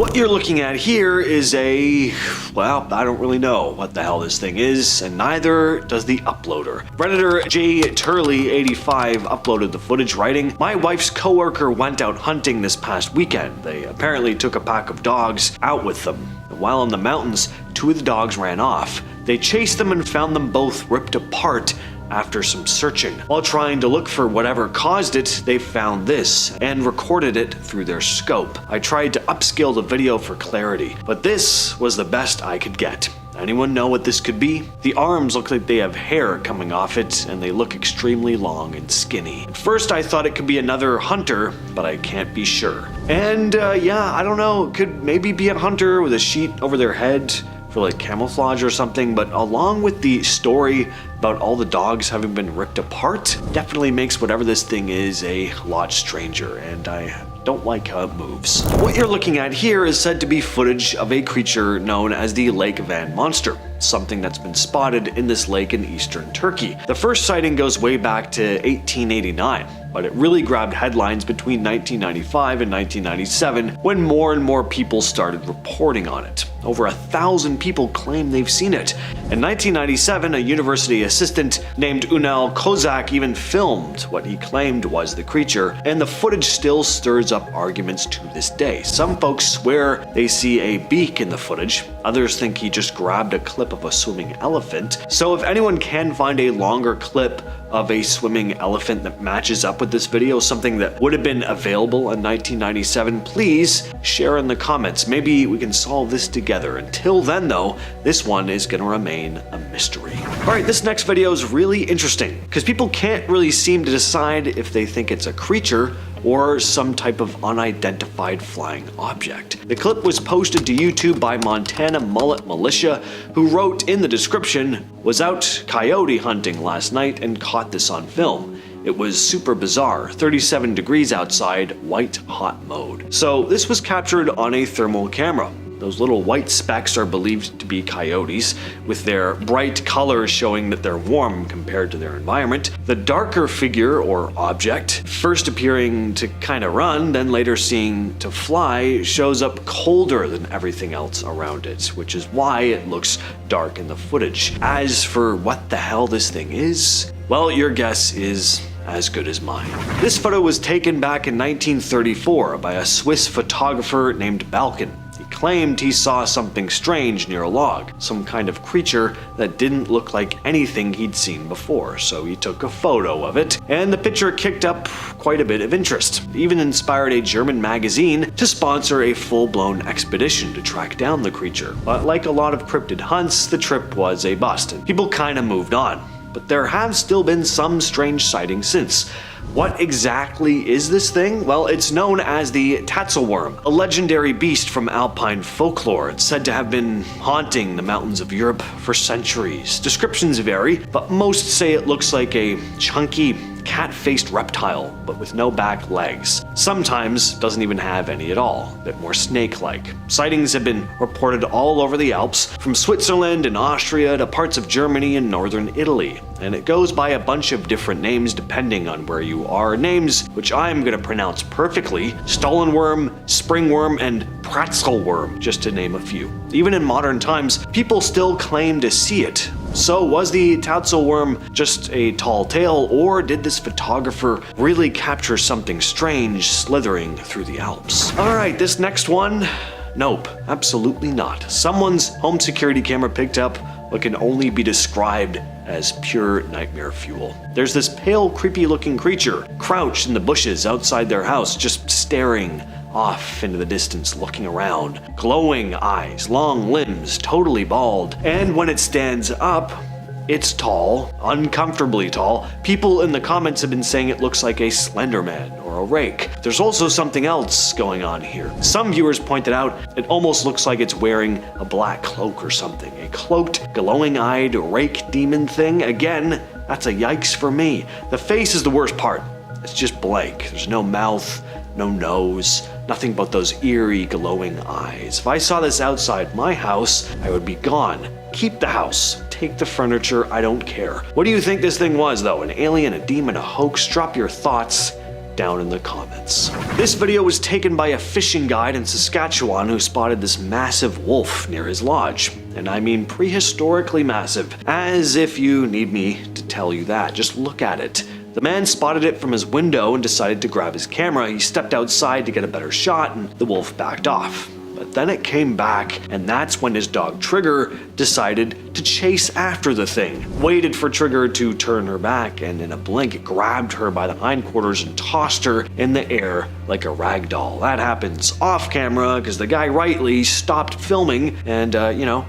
What you're looking at here is well, I don't really know what the hell this thing is, and neither does the uploader. Redditor J Turley85 uploaded the footage writing, "My wife's coworker went out hunting this past weekend. They apparently took a pack of dogs out with them. While in the mountains, two of the dogs ran off. They chased them and found them both ripped apart after some searching. While trying to look for whatever caused it, they found this and recorded it through their scope. I tried to upscale the video for clarity, but this was the best I could get. Anyone know what this could be? The arms look like they have hair coming off it, and they look extremely long and skinny. At first I thought it could be another hunter, but I can't be sure. And yeah, I don't know, it could maybe be a hunter with a sheet over their head for like camouflage or something, but along with the story about all the dogs having been ripped apart, definitely makes whatever this thing is a lot stranger, and I don't like how it moves. What you're looking at here is said to be footage of a creature known as the Lake Van monster, something that's been spotted in this lake in eastern Turkey. The first sighting goes way back to 1889, but it really grabbed headlines between 1995 and 1997 when more and more people started reporting on it. Over 1,000 people claim they've seen it. In 1997, a university assistant named Unal Kozak even filmed what he claimed was the creature, and the footage still stirs up arguments to this day. Some folks swear they see a beak in the footage, others think he just grabbed a clip of a swimming elephant. So if anyone can find a longer clip of a swimming elephant that matches up with this video, something that would have been available in 1997, please share in the comments. Maybe we can solve this together. Until then though, this one is gonna remain a mystery. Alright, this next video is really interesting because people can't really seem to decide if they think it's a creature or some type of unidentified flying object. The clip was posted to YouTube by Montana Mullet Militia, who wrote in the description, "Was out coyote hunting last night and caught this on film. It was super bizarre, 37 degrees outside, white hot mode." So this was captured on a thermal camera. Those little white specks are believed to be coyotes, with their bright colors showing that they're warm compared to their environment. The darker figure or object, first appearing to kind of run, then later seeing to fly, shows up colder than everything else around it, which is why it looks dark in the footage. As for what the hell this thing is, well, your guess is as good as mine. This photo was taken back in 1934 by a Swiss photographer named Balkan. He claimed he saw something strange near a log, some kind of creature that didn't look like anything he'd seen before, so he took a photo of it, and the picture kicked up quite a bit of interest. It even inspired a German magazine to sponsor a full-blown expedition to track down the creature. But like a lot of cryptid hunts, the trip was a bust, and people kinda moved on. But there have still been some strange sightings since. What exactly is this thing? Well, it's known as the Tatzelworm, a legendary beast from alpine folklore. It's said to have been haunting the mountains of Europe for centuries. Descriptions vary, but most say it looks like a chunky, cat-faced reptile, but with no back legs. Sometimes doesn't even have any at all, a bit more snake-like. Sightings have been reported all over the Alps, from Switzerland and Austria to parts of Germany and northern Italy. And it goes by a bunch of different names depending on where you are. Names which I'm gonna pronounce perfectly: Stollenworm, Springworm, and Tatzelworm, just to name a few. Even in modern times, people still claim to see it. So was the Tatzelworm just a tall tale, or did this photographer really capture something strange slithering through the Alps? Alright, this next one, nope, absolutely not. Someone's home security camera picked up what can only be described as pure nightmare fuel. There's this pale, creepy looking creature crouched in the bushes outside their house, just staring off into the distance, looking around. Glowing eyes, long limbs, totally bald. And when it stands up, it's tall, uncomfortably tall. People in the comments have been saying it looks like a Slender Man or a rake. There's also something else going on here. Some viewers pointed out it almost looks like it's wearing a black cloak or something. A cloaked, glowing-eyed rake demon thing. Again, that's a yikes for me. The face is the worst part. It's just blank. There's no mouth, no nose, nothing but those eerie glowing eyes. If I saw this outside my house, I would be gone. Keep the house. Take the furniture, I don't care. What do you think this thing was though? An alien, a demon, a hoax? Drop your thoughts down in the comments. This video was taken by a fishing guide in Saskatchewan who spotted this massive wolf near his lodge. And I mean prehistorically massive, as if you need me to tell you that. Just look at it. The man spotted it from his window and decided to grab his camera. He stepped outside to get a better shot and the wolf backed off. But then it came back, and that's when his dog Trigger decided to chase after the thing. Waited for Trigger to turn her back, and in a blink grabbed her by the hindquarters and tossed her in the air like a rag doll. That happens off camera because the guy rightly stopped filming and,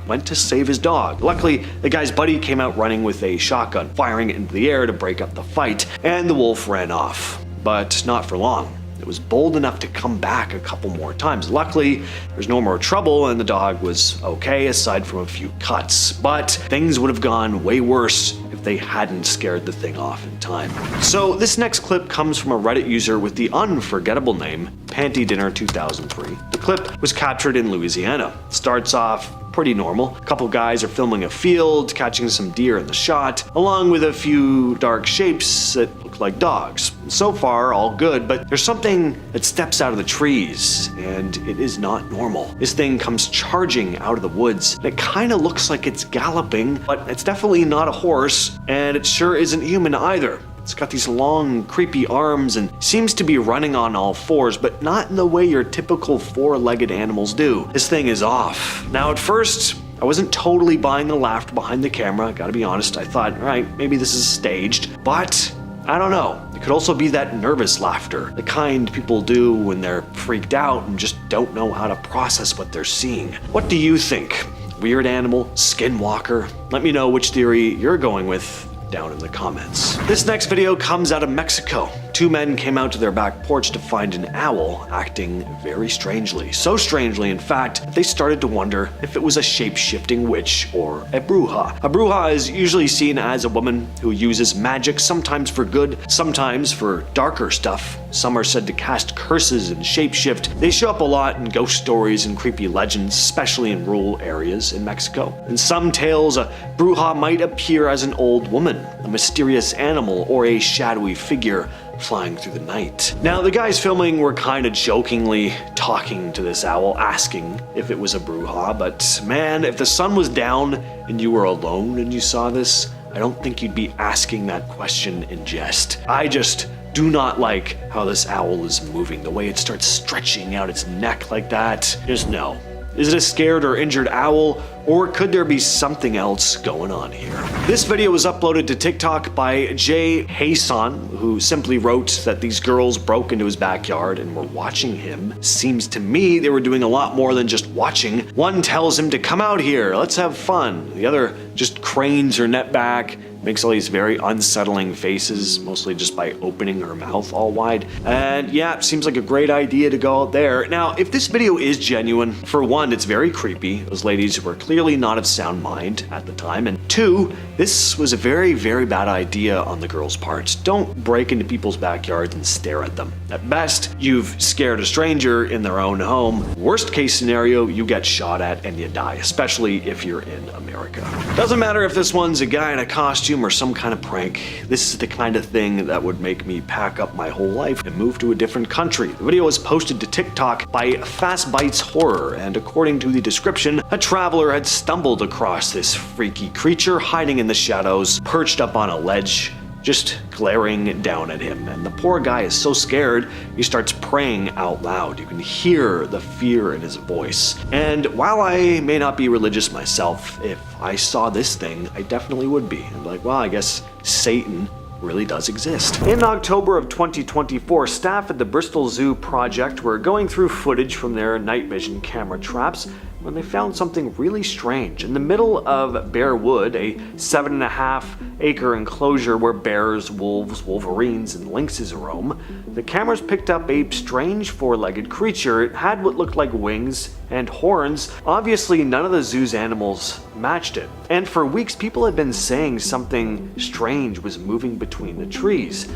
went to save his dog. Luckily, the guy's buddy came out running with a shotgun, firing it into the air to break up the fight, and the wolf ran off. But not for long. It was bold enough to come back a couple more times. Luckily, there's no more trouble and the dog was okay aside from a few cuts. But things would have gone way worse if they hadn't scared the thing off in time. So this next clip comes from a Reddit user with the unforgettable name Panty Dinner 2003. The clip was captured in Louisiana. It starts off pretty normal. A couple guys are filming a field, catching some deer in the shot, along with a few dark shapes that look like dogs. So far, all good, but there's something that steps out of the trees, and it is not normal. This thing comes charging out of the woods, and it kind of looks like it's galloping, but it's definitely not a horse, and it sure isn't human either. It's got these long, creepy arms and seems to be running on all fours, but not in the way your typical four-legged animals do. This thing is off. Now, at first, I wasn't totally buying the laughter behind the camera, gotta be honest. I thought, all right, maybe this is staged, but I don't know. It could also be that nervous laughter, the kind people do when they're freaked out and just don't know how to process what they're seeing. What do you think? Weird animal? Skinwalker? Let me know which theory you're going with down in the comments. This next video comes out of Mexico. Two men came out to their back porch to find an owl acting very strangely. So strangely, in fact, they started to wonder if it was a shape-shifting witch or a bruja. A bruja is usually seen as a woman who uses magic, sometimes for good, sometimes for darker stuff. Some are said to cast curses and shapeshift. They show up a lot in ghost stories and creepy legends, especially in rural areas in Mexico. In some tales, a bruja might appear as an old woman, a mysterious animal, or a shadowy figure flying through the night. Now, the guys filming were kind of jokingly talking to this owl, asking if it was a bruja, but man, if the sun was down and you were alone and you saw this, I don't think you'd be asking that question in jest. I just do not like how this owl is moving, the way it starts stretching out its neck like that. Just no. Is it a scared or injured owl, or could there be something else going on here? This video was uploaded to TikTok by Jay Hayson, who simply wrote that these girls broke into his backyard and were watching him. Seems to me they were doing a lot more than just watching. One tells him to come out here, let's have fun. The other just cranes her net back, makes all these very unsettling faces, mostly just by opening her mouth all wide. And yeah, it seems like a great idea to go out there. Now, if this video is genuine, for one, it's very creepy. Those ladies were clearly not of sound mind at the time. And two, this was a very, very bad idea on the girls' part. Don't break into people's backyards and stare at them. At best, you've scared a stranger in their own home. Worst case scenario, you get shot at and you die, especially if you're in America. Doesn't matter if this one's a guy in a costume or some kind of prank. This is the kind of thing that would make me pack up my whole life and move to a different country. The video was posted to TikTok by Fast Bites Horror, and according to the description, a traveler had stumbled across this freaky creature hiding in the shadows, perched up on a ledge, just glaring down at him. And the poor guy is so scared, he starts praying out loud. You can hear the fear in his voice. And while I may not be religious myself, if I saw this thing, I definitely would be. I'd be like, well, I guess Satan really does exist. In October of 2024, staff at the Bristol Zoo project were going through footage from their night vision camera traps when they found something really strange. In the middle of Bear Wood, a 7.5-acre enclosure where bears, wolves, wolverines, and lynxes roam, the cameras picked up a strange four-legged creature. It had what looked like wings and horns. Obviously, none of the zoo's animals matched it. And for weeks, people had been saying something strange was moving between the trees.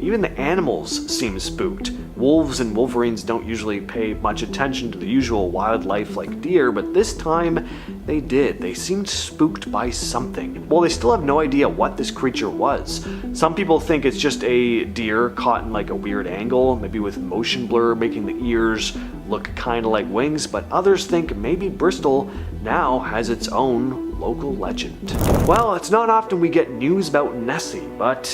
Even the animals seem spooked. Wolves and wolverines don't usually pay much attention to the usual wildlife like deer, but this time they did. They seemed spooked by something. Well, they still have no idea what this creature was. Some people think it's just a deer caught in like a weird angle, maybe with motion blur making the ears look kind of like wings, but others think maybe Bristol now has its own local legend. Well, it's not often we get news about Nessie, but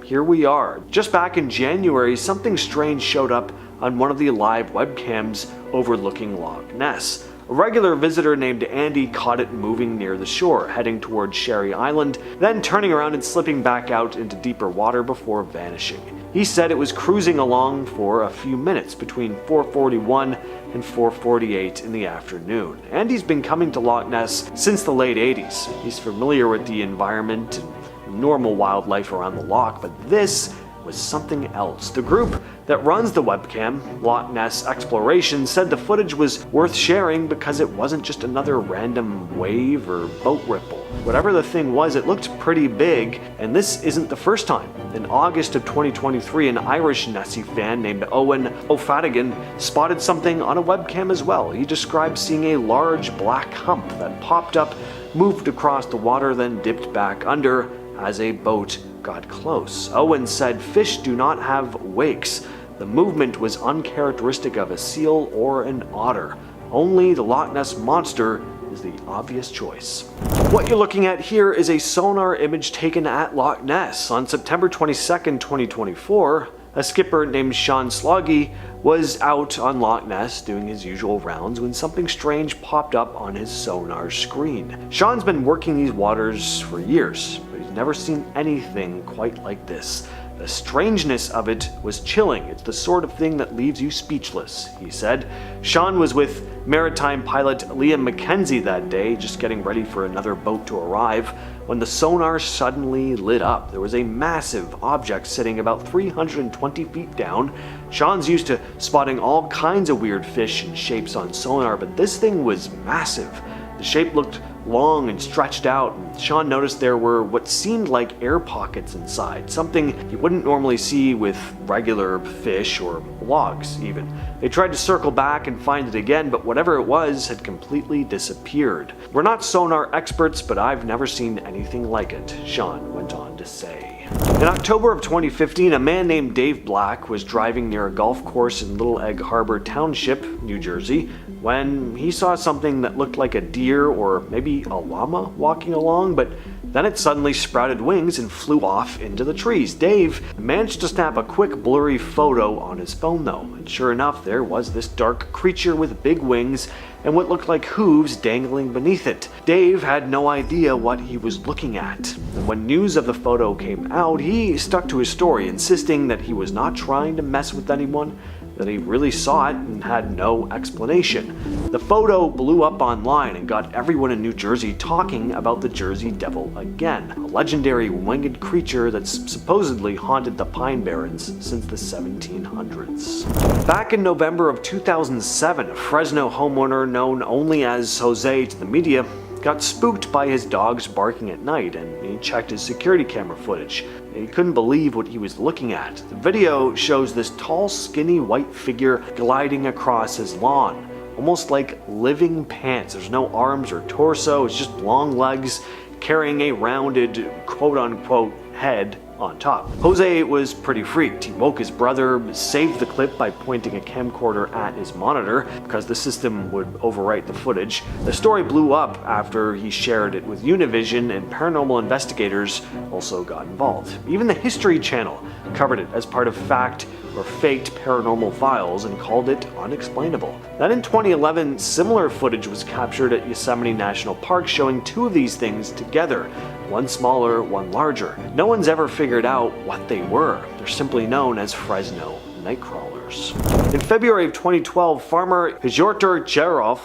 here we are. Just back in January, something strange showed up on one of the live webcams overlooking Loch Ness. A regular visitor named Andy caught it moving near the shore, heading towards Sherry Island, then turning around and slipping back out into deeper water before vanishing. He said it was cruising along for a few minutes between 4:41 and 4:48 in the afternoon. Andy's been coming to Loch Ness since the late 80s. He's familiar with the environment and normal wildlife around the loch, but this was something else. The group that runs the webcam, Loch Ness Exploration, said the footage was worth sharing because it wasn't just another random wave or boat ripple. Whatever the thing was, it looked pretty big, and this isn't the first time. In August of 2023, an Irish Nessie fan named Owen O'Fadigan spotted something on a webcam as well. He described seeing a large black hump that popped up, moved across the water, then dipped back under as a boat got close. Owen said fish do not have wakes. The movement was uncharacteristic of a seal or an otter. Only the Loch Ness Monster is the obvious choice. What you're looking at here is a sonar image taken at Loch Ness. On September 22nd, 2024, a skipper named Sean Sloggy was out on Loch Ness doing his usual rounds when something strange popped up on his sonar screen. Sean's been working these waters for years, but he's never seen anything quite like this. The strangeness of it was chilling. It's the sort of thing that leaves you speechless, he said. Sean was with maritime pilot Liam Mackenzie that day, just getting ready for another boat to arrive, when the sonar suddenly lit up. There was a massive object sitting about 320 feet down. Sean's used to spotting all kinds of weird fish and shapes on sonar, but this thing was massive. The shape looked long and stretched out, and Sean noticed there were what seemed like air pockets inside, something you wouldn't normally see with regular fish or logs even. They tried to circle back and find it again, but whatever it was had completely disappeared. We're not sonar experts, but I've never seen anything like it, Sean went on to say. In October of 2015, a man named Dave Black was driving near a golf course in Little Egg Harbor Township, New Jersey, when he saw something that looked like a deer or maybe a llama walking along, but then it suddenly sprouted wings and flew off into the trees. Dave managed to snap a quick blurry photo on his phone though, and sure enough, there was this dark creature with big wings and what looked like hooves dangling beneath it. Dave had no idea what he was looking at. And when news of the photo came out, he stuck to his story, insisting that he was not trying to mess with anyone, that he really saw it and had no explanation. The photo blew up online and got everyone in New Jersey talking about the Jersey Devil again, a legendary winged creature that's supposedly haunted the Pine Barrens since the 1700s. Back in November of 2007, a Fresno homeowner known only as Jose to the media got spooked by his dogs barking at night, and he checked his security camera footage. He couldn't believe what he was looking at. The video shows this tall, skinny white figure gliding across his lawn, almost like living pants. There's no arms or torso, it's just long legs carrying a rounded quote-unquote head on top. Jose was pretty freaked. He woke his brother, saved the clip by pointing a camcorder at his monitor because the system would overwrite the footage. The story blew up after he shared it with Univision, and paranormal investigators also got involved. Even the History Channel covered it as part of fact or faked paranormal files and called it unexplainable. Then in 2011, similar footage was captured at Yosemite National Park showing two of these things together, one smaller, one larger. No one's ever figured out what they were. They're simply known as Fresno nightcrawlers. In February of 2012, farmer Hjortur Jerov,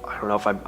I don't know if I'm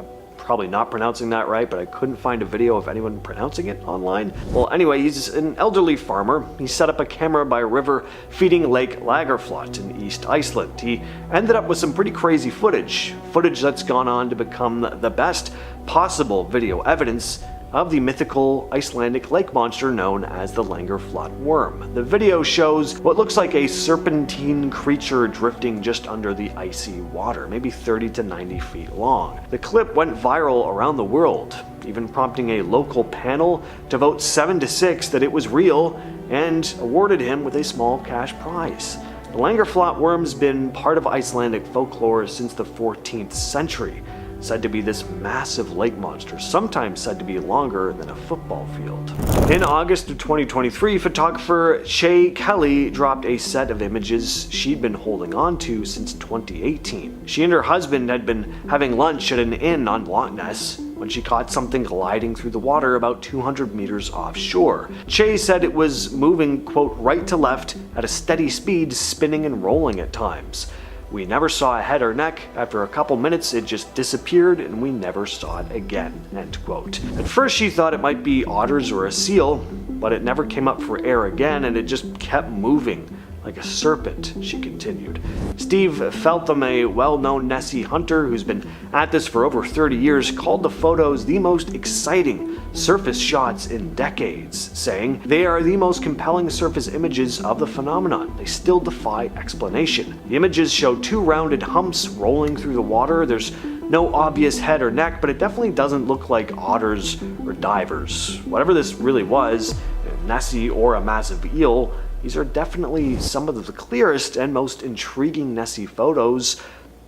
probably not pronouncing that right, but I couldn't find a video of anyone pronouncing it online. Well, anyway, he's an elderly farmer. He set up a camera by a river feeding Lake Lagerflot in East Iceland. He ended up with some pretty crazy footage that's gone on to become the best possible video evidence of the mythical Icelandic lake monster known as the Langerflot worm. The video shows what looks like a serpentine creature drifting just under the icy water, maybe 30 to 90 feet long. The clip went viral around the world, even prompting a local panel to vote 7-6 that it was real and awarded him with a small cash prize. The Langerflot worm's been part of Icelandic folklore since the 14th century, said to be this massive lake monster, sometimes said to be longer than a football field. In August of 2023, photographer Shay Kelly dropped a set of images she'd been holding on to since 2018. She and her husband had been having lunch at an inn on Loch Ness when she caught something gliding through the water about 200 meters offshore. Shay said it was moving, quote, right to left at a steady speed, spinning and rolling at times. We never saw a head or neck. After a couple minutes, it just disappeared and we never saw it again, end quote. At first, she thought it might be otters or a seal, but it never came up for air again and it just kept moving like a serpent, she continued. Steve Feltham, a well-known Nessie hunter who's been at this for over 30 years, called the photos the most exciting surface shots in decades, saying they are the most compelling surface images of the phenomenon. They still defy explanation. The images show two rounded humps rolling through the water. There's no obvious head or neck, but it definitely doesn't look like otters or divers. Whatever this really was, a Nessie or a massive eel, these are definitely some of the clearest and most intriguing Nessie photos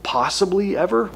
possibly ever.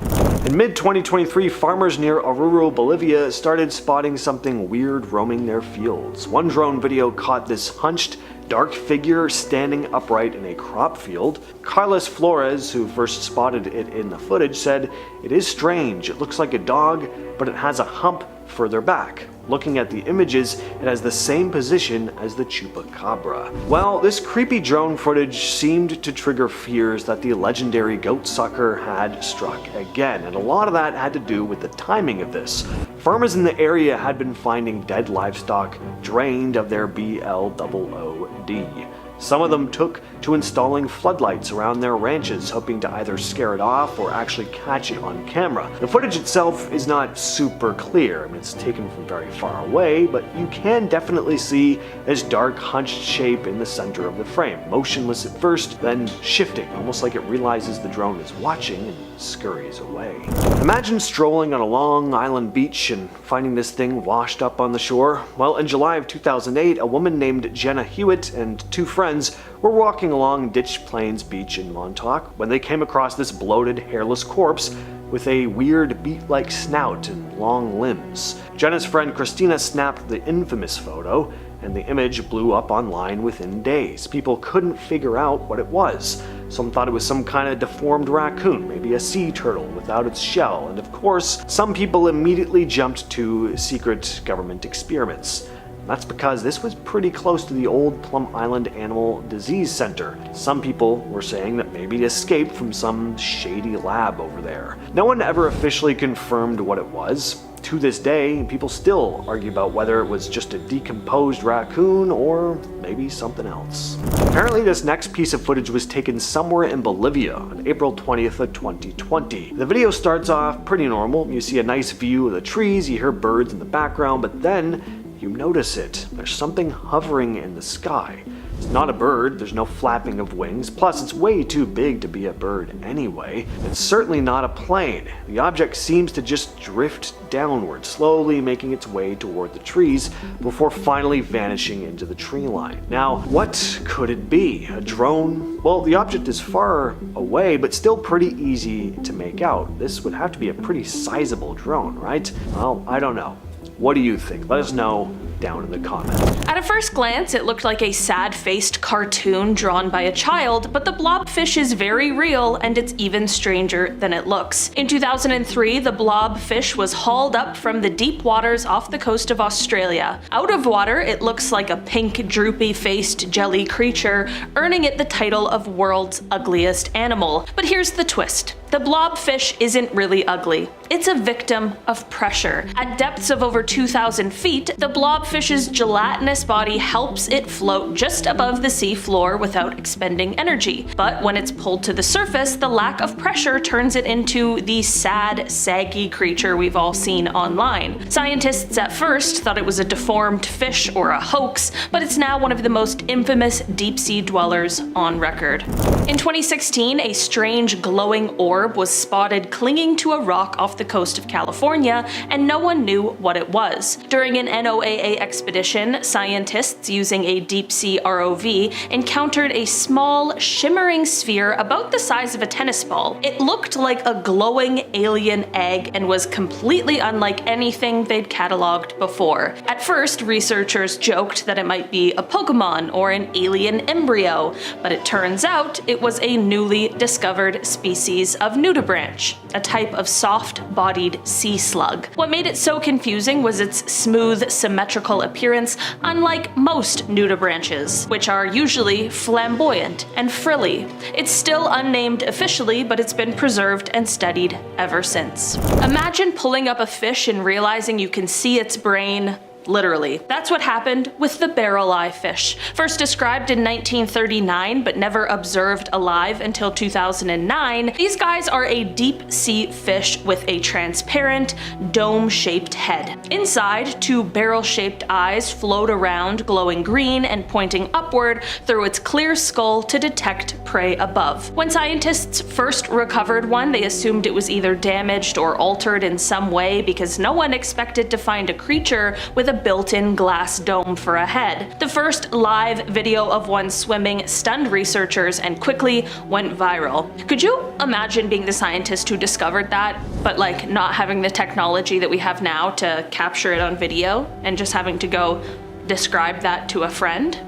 In mid-2023, farmers near Oruro, Bolivia started spotting something weird roaming their fields. One drone video caught this hunched, dark figure standing upright in a crop field. Carlos Flores, who first spotted it in the footage, said, "It is strange. It looks like a dog, but it has a hump further back. Looking at the images, it has the same position as the chupacabra." Well, this creepy drone footage seemed to trigger fears that the legendary goat sucker had struck again, and a lot of that had to do with the timing of this. Farmers in the area had been finding dead livestock drained of their BLOOD. Some of them took to installing floodlights around their ranches, hoping to either scare it off or actually catch it on camera. The footage itself is not super clear. I mean, it's taken from very far away, but you can definitely see this dark, hunched shape in the center of the frame, motionless at first, then shifting, almost like it realizes the drone is watching and scurries away. Imagine strolling on a Long Island beach and finding this thing washed up on the shore. Well, in July of 2008, a woman named Jenna Hewitt and two friends were walking along Ditch Plains Beach in Montauk when they came across this bloated, hairless corpse with a weird beak-like snout and long limbs. Jenna's friend Christina snapped the infamous photo, and the image blew up online within days. People couldn't figure out what it was. Some thought it was some kind of deformed raccoon, maybe a sea turtle without its shell, and of course, some people immediately jumped to secret government experiments. That's because this was pretty close to the old Plum Island Animal Disease Center. Some people were saying that maybe it escaped from some shady lab over there. No one ever officially confirmed what it was. To this day, people still argue about whether it was just a decomposed raccoon or maybe something else. Apparently, this next piece of footage was taken somewhere in Bolivia on April 20th of 2020. The video starts off pretty normal. You see a nice view of the trees, you hear birds in the background, but then you notice it. There's something hovering in the sky. It's not a bird, there's no flapping of wings, plus it's way too big to be a bird anyway. It's certainly not a plane. The object seems to just drift downward, slowly making its way toward the trees before finally vanishing into the tree line. Now, what could it be? A drone? Well, the object is far away, but still pretty easy to make out. This would have to be a pretty sizable drone, right? Well, I don't know. What do you think? Let us know down in the comments. At a first glance, it looked like a sad-faced cartoon drawn by a child, but the blobfish is very real and it's even stranger than it looks. In 2003, the blobfish was hauled up from the deep waters off the coast of Australia. Out of water, it looks like a pink, droopy-faced jelly creature, earning it the title of world's ugliest animal. But here's the twist. The blobfish isn't really ugly. It's a victim of pressure. At depths of over 2,000 feet, the blobfish's gelatinous body helps it float just above the sea floor without expending energy. But when it's pulled to the surface, the lack of pressure turns it into the sad, saggy creature we've all seen online. Scientists at first thought it was a deformed fish or a hoax, but it's now one of the most infamous deep-sea dwellers on record. In 2016, a strange glowing orb was spotted clinging to a rock off the coast of California, and no one knew what it was. During an NOAA expedition, scientists using a deep-sea ROV encountered a small, shimmering sphere about the size of a tennis ball. It looked like a glowing alien egg and was completely unlike anything they'd cataloged before. At first, researchers joked that it might be a Pokemon or an alien embryo, but it turns out it was a newly discovered species of nudibranch, a type of soft-bodied sea slug. What made it so confusing was its smooth, symmetrical appearance, unlike most nudibranches, which are usually flamboyant and frilly. It's still unnamed officially, but it's been preserved and studied ever since. Imagine pulling up a fish and realizing you can see its brain. Literally. That's what happened with the barrel-eye fish. First described in 1939 but never observed alive until 2009, these guys are a deep-sea fish with a transparent, dome-shaped head. Inside, two barrel-shaped eyes float around, glowing green and pointing upward through its clear skull to detect prey above. When scientists first recovered one, they assumed it was either damaged or altered in some way because no one expected to find a creature with a built-in glass dome for a head. The first live video of one swimming stunned researchers and quickly went viral. Could you imagine being the scientist who discovered that, but like not having the technology that we have now to capture it on video and just having to go describe that to a friend?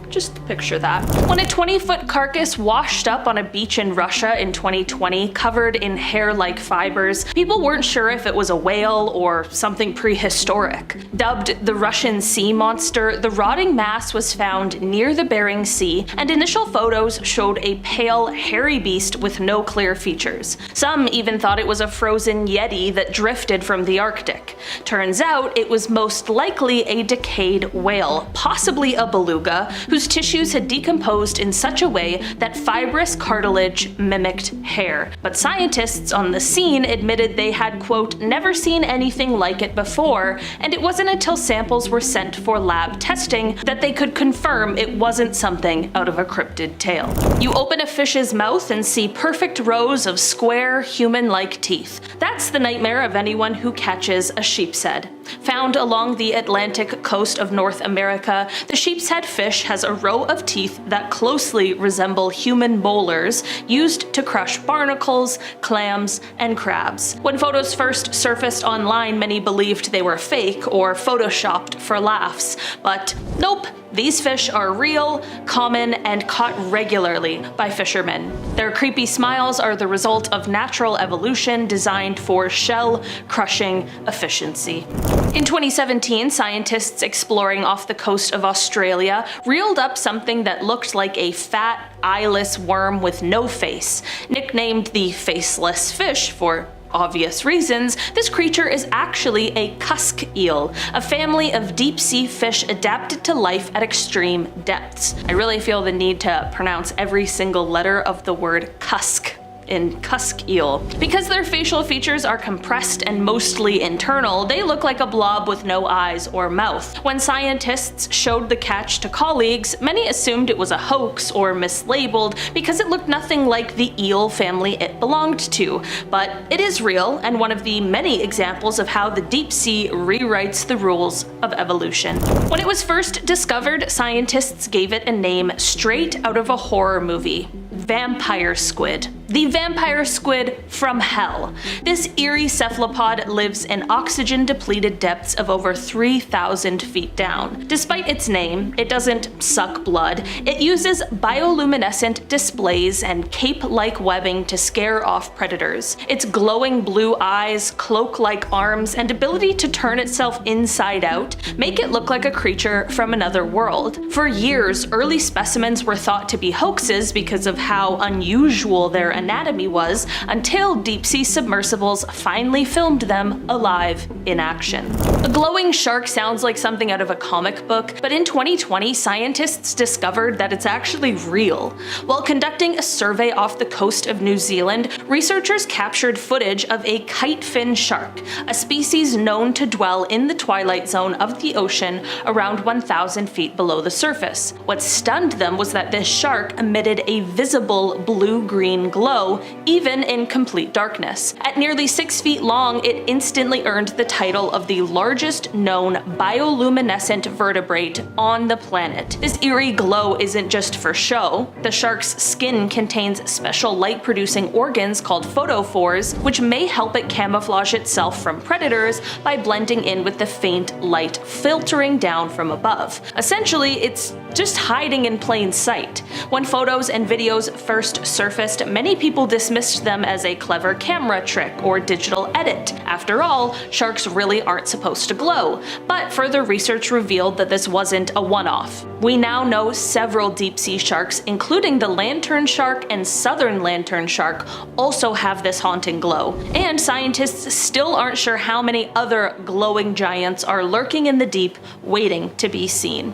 Just picture that. When a 20-foot carcass washed up on a beach in Russia in 2020, covered in hair-like fibers, people weren't sure if it was a whale or something prehistoric. Dubbed the Russian sea monster, the rotting mass was found near the Bering Sea, and initial photos showed a pale, hairy beast with no clear features. Some even thought it was a frozen yeti that drifted from the Arctic. Turns out it was most likely a decayed whale, possibly a beluga, whose tissues had decomposed in such a way that fibrous cartilage mimicked hair. But scientists on the scene admitted they had, quote, never seen anything like it before, and it wasn't until samples were sent for lab testing that they could confirm it wasn't something out of a cryptid tale. You open a fish's mouth and see perfect rows of square, human-like teeth. That's the nightmare of anyone who catches a sheepshead. Found along the Atlantic coast of North America, the sheepshead fish has a row of teeth that closely resemble human molars used to crush barnacles, clams, and crabs. When photos first surfaced online, many believed they were fake or photoshopped for laughs, but nope. These fish are real, common, and caught regularly by fishermen. Their creepy smiles are the result of natural evolution designed for shell-crushing efficiency. In 2017, scientists exploring off the coast of Australia reeled up something that looked like a fat, eyeless worm with no face. Nicknamed the faceless fish for obvious reasons, this creature is actually a cusk eel, a family of deep-sea fish adapted to life at extreme depths. I really feel the need to pronounce every single letter of the word cusk in cusk eel. Because their facial features are compressed and mostly internal, they look like a blob with no eyes or mouth. When scientists showed the catch to colleagues, many assumed it was a hoax or mislabeled because it looked nothing like the eel family it belonged to. But it is real, and one of the many examples of how the deep sea rewrites the rules of evolution. When it was first discovered, scientists gave it a name straight out of a horror movie: vampire squid. The vampire squid from hell. This eerie cephalopod lives in oxygen-depleted depths of over 3,000 feet down. Despite its name, it doesn't suck blood. It uses bioluminescent displays and cape-like webbing to scare off predators. Its glowing blue eyes, cloak-like arms, and ability to turn itself inside out make it look like a creature from another world. For years, early specimens were thought to be hoaxes because of how unusual their anatomy was until deep-sea submersibles finally filmed them alive in action. A glowing shark sounds like something out of a comic book, but in 2020, scientists discovered that it's actually real. While conducting a survey off the coast of New Zealand, researchers captured footage of a kite-fin shark, a species known to dwell in the twilight zone of the ocean around 1,000 feet below the surface. What stunned them was that this shark emitted a visible blue-green glow, even in complete darkness. At nearly 6 feet long, it instantly earned the title of the largest known bioluminescent vertebrate on the planet. This eerie glow isn't just for show. The shark's skin contains special light-producing organs called photophores, which may help it camouflage itself from predators by blending in with the faint light filtering down from above. Essentially, it's just hiding in plain sight. When photos and videos first surfaced, many people dismissed them as a clever camera trick or digital edit. After all, sharks really aren't supposed to glow. But further research revealed that this wasn't a one-off. We now know several deep-sea sharks, including the lantern shark and southern lantern shark, also have this haunting glow. And scientists still aren't sure how many other glowing giants are lurking in the deep, waiting to be seen.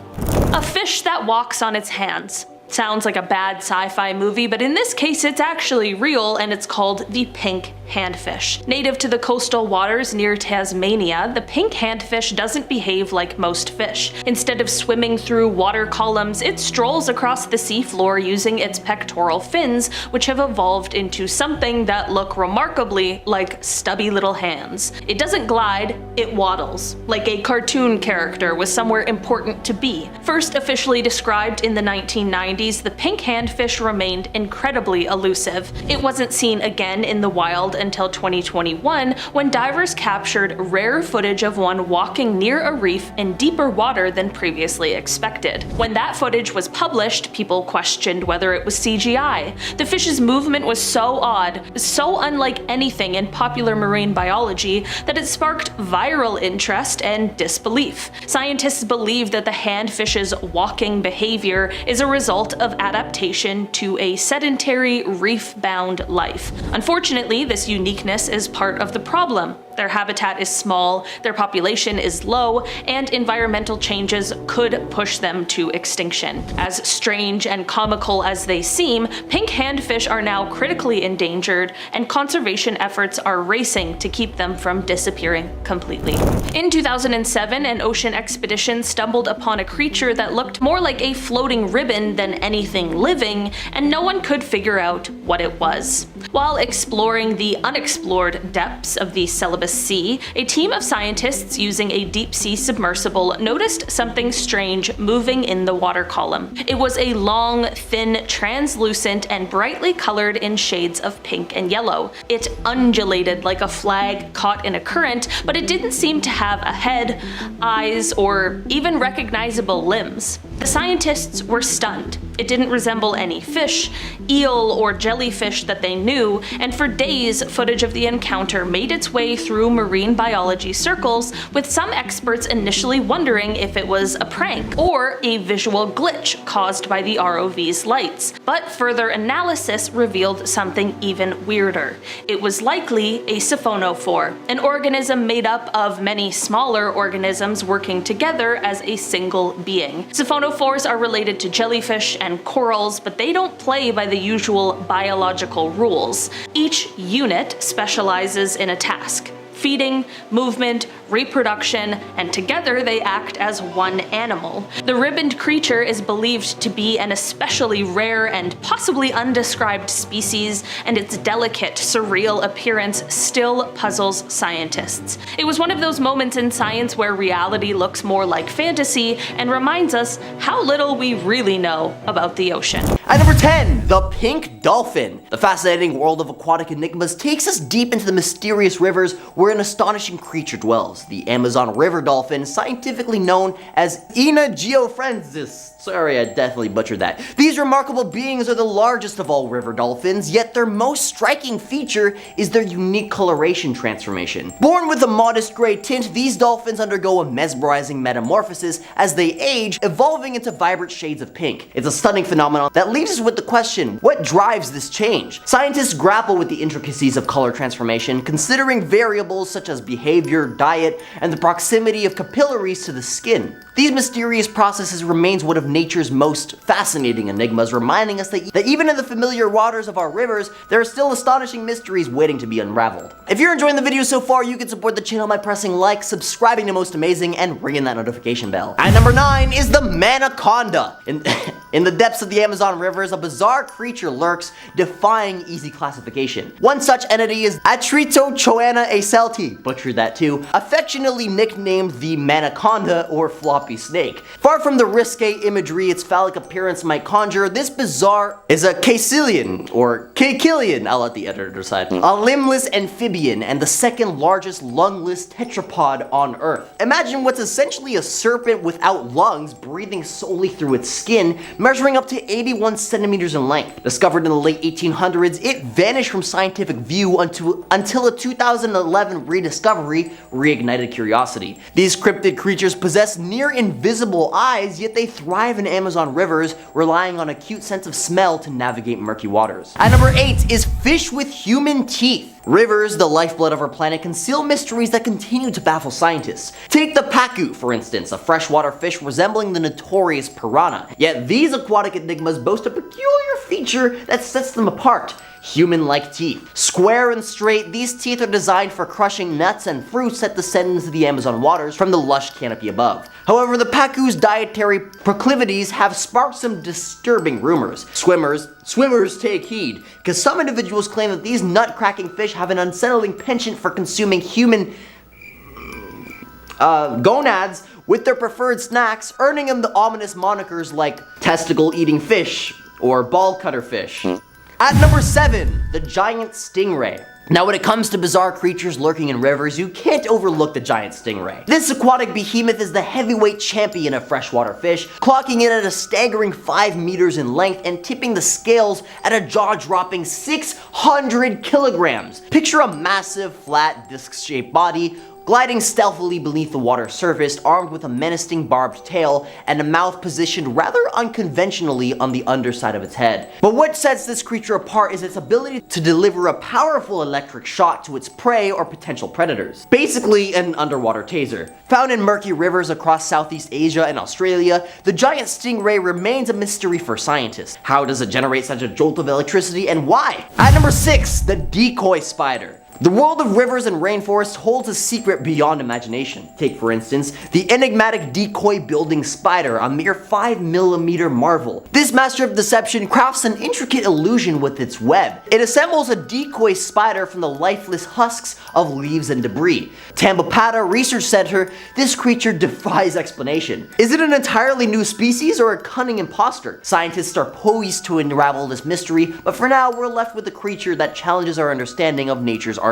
A fish that walks on its hands. Sounds like a bad sci-fi movie, but in this case it's actually real, and it's called the pink handfish. Native to the coastal waters near Tasmania, the pink handfish doesn't behave like most fish. Instead of swimming through water columns, it strolls across the seafloor using its pectoral fins, which have evolved into something that look remarkably like stubby little hands. It doesn't glide, it waddles, like a cartoon character with somewhere important to be. First officially described in the 1990s, the pink handfish remained incredibly elusive. It wasn't seen again in the wild until 2021, when divers captured rare footage of one walking near a reef in deeper water than previously expected. When that footage was published, people questioned whether it was CGI. The fish's movement was so odd, so unlike anything in popular marine biology, that it sparked viral interest and disbelief. Scientists believe that the handfish's walking behavior is a result of adaptation to a sedentary, reef-bound life. Unfortunately, this uniqueness is part of the problem. Their habitat is small, their population is low, and environmental changes could push them to extinction. As strange and comical as they seem, pink handfish are now critically endangered, and conservation efforts are racing to keep them from disappearing completely. In 2007, an ocean expedition stumbled upon a creature that looked more like a floating ribbon than anything living, and no one could figure out what it was. While exploring the unexplored depths of the Celebes Sea, a team of scientists using a deep-sea submersible noticed something strange moving in the water column. It was a long, thin, translucent, and brightly colored in shades of pink and yellow. It undulated like a flag caught in a current, but it didn't seem to have a head, eyes, or even recognizable limbs. The scientists were stunned. It didn't resemble any fish, eel, or jellyfish that they knew, and for days, footage of the encounter made its way through marine biology circles, with some experts initially wondering if it was a prank or a visual glitch caused by the ROV's lights. But further analysis revealed something even weirder. It was likely a siphonophore, an organism made up of many smaller organisms working together as a single being. Siphonophores are related to jellyfish and corals, but they don't play by the usual biological rules. Each unit specializes in a task: feeding, movement, reproduction, and together they act as one animal. The ribboned creature is believed to be an especially rare and possibly undescribed species, and its delicate, surreal appearance still puzzles scientists. It was one of those moments in science where reality looks more like fantasy and reminds us how little we really know about the ocean. At number 10, the pink dolphin. The fascinating world of aquatic enigmas takes us deep into the mysterious rivers where an astonishing creature dwells. The Amazon river dolphin, scientifically known as Ina geofrensis. Sorry, I definitely butchered that. These remarkable beings are the largest of all river dolphins, yet their most striking feature is their unique coloration transformation. Born with a modest gray tint, these dolphins undergo a mesmerizing metamorphosis as they age, evolving into vibrant shades of pink. It's a stunning phenomenon that leads leaves us with the question, what drives this change? Scientists grapple with the intricacies of color transformation, considering variables such as behavior, diet, and the proximity of capillaries to the skin. These mysterious processes remains one of nature's most fascinating enigmas, reminding us that even in the familiar waters of our rivers, there are still astonishing mysteries waiting to be unraveled. If you're enjoying the video so far, you can support the channel by pressing like, subscribing to Most Amazing, and ringing that notification bell. At number 9 is the Manaconda. In the depths of the Amazon rivers, a bizarre creature lurks, defying easy classification. One such entity is Atritochoana acelti, butchered that too, affectionately nicknamed the Manaconda or floppy snake. Far from the risque imagery its phallic appearance might conjure, this bizarre is a caecilian, or caecilian, I'll let the editor decide, a limbless amphibian and the second largest lungless tetrapod on Earth. Imagine what's essentially a serpent without lungs, breathing solely through its skin, measuring up to 81 centimeters in length. Discovered in the late 1800s, it vanished from scientific view until a 2011 rediscovery reignited curiosity. These cryptid creatures possess near invisible eyes, yet they thrive in Amazon rivers, relying on a acute sense of smell to navigate murky waters. At number 8 is fish with human teeth. Rivers, the lifeblood of our planet, conceal mysteries that continue to baffle scientists. Take the pacu, for instance, a freshwater fish resembling the notorious piranha. Yet these aquatic enigmas boast a peculiar feature that sets them apart: human-like teeth. Square and straight, these teeth are designed for crushing nuts and fruits that descend into the Amazon waters from the lush canopy above. However, the pacu's dietary proclivities have sparked some disturbing rumors. Swimmers take heed, because some individuals claim that these nut-cracking fish have an unsettling penchant for consuming human gonads with their preferred snacks, earning them the ominous monikers like testicle-eating fish or ball-cutter fish. At number 7, the giant stingray. Now when it comes to bizarre creatures lurking in rivers, you can't overlook the giant stingray. This aquatic behemoth is the heavyweight champion of freshwater fish, clocking in at a staggering 5 meters in length and tipping the scales at a jaw-dropping 600 kilograms. Picture a massive, flat, disc-shaped body gliding stealthily beneath the water's surface, armed with a menacing barbed tail and a mouth positioned rather unconventionally on the underside of its head. But what sets this creature apart is its ability to deliver a powerful electric shot to its prey or potential predators. Basically an underwater taser. Found in murky rivers across Southeast Asia and Australia, the giant stingray remains a mystery for scientists. How does it generate such a jolt of electricity, and why? At number 6, the decoy spider. The world of rivers and rainforests holds a secret beyond imagination. Take, for instance, the enigmatic decoy building spider, a mere 5mm marvel. This master of deception crafts an intricate illusion with its web. It assembles a decoy spider from the lifeless husks of leaves and debris. Tambapada Research Center, this creature defies explanation. Is it an entirely new species or a cunning imposter? Scientists are poised to unravel this mystery, but for now we're left with a creature that challenges our understanding of nature's artistry.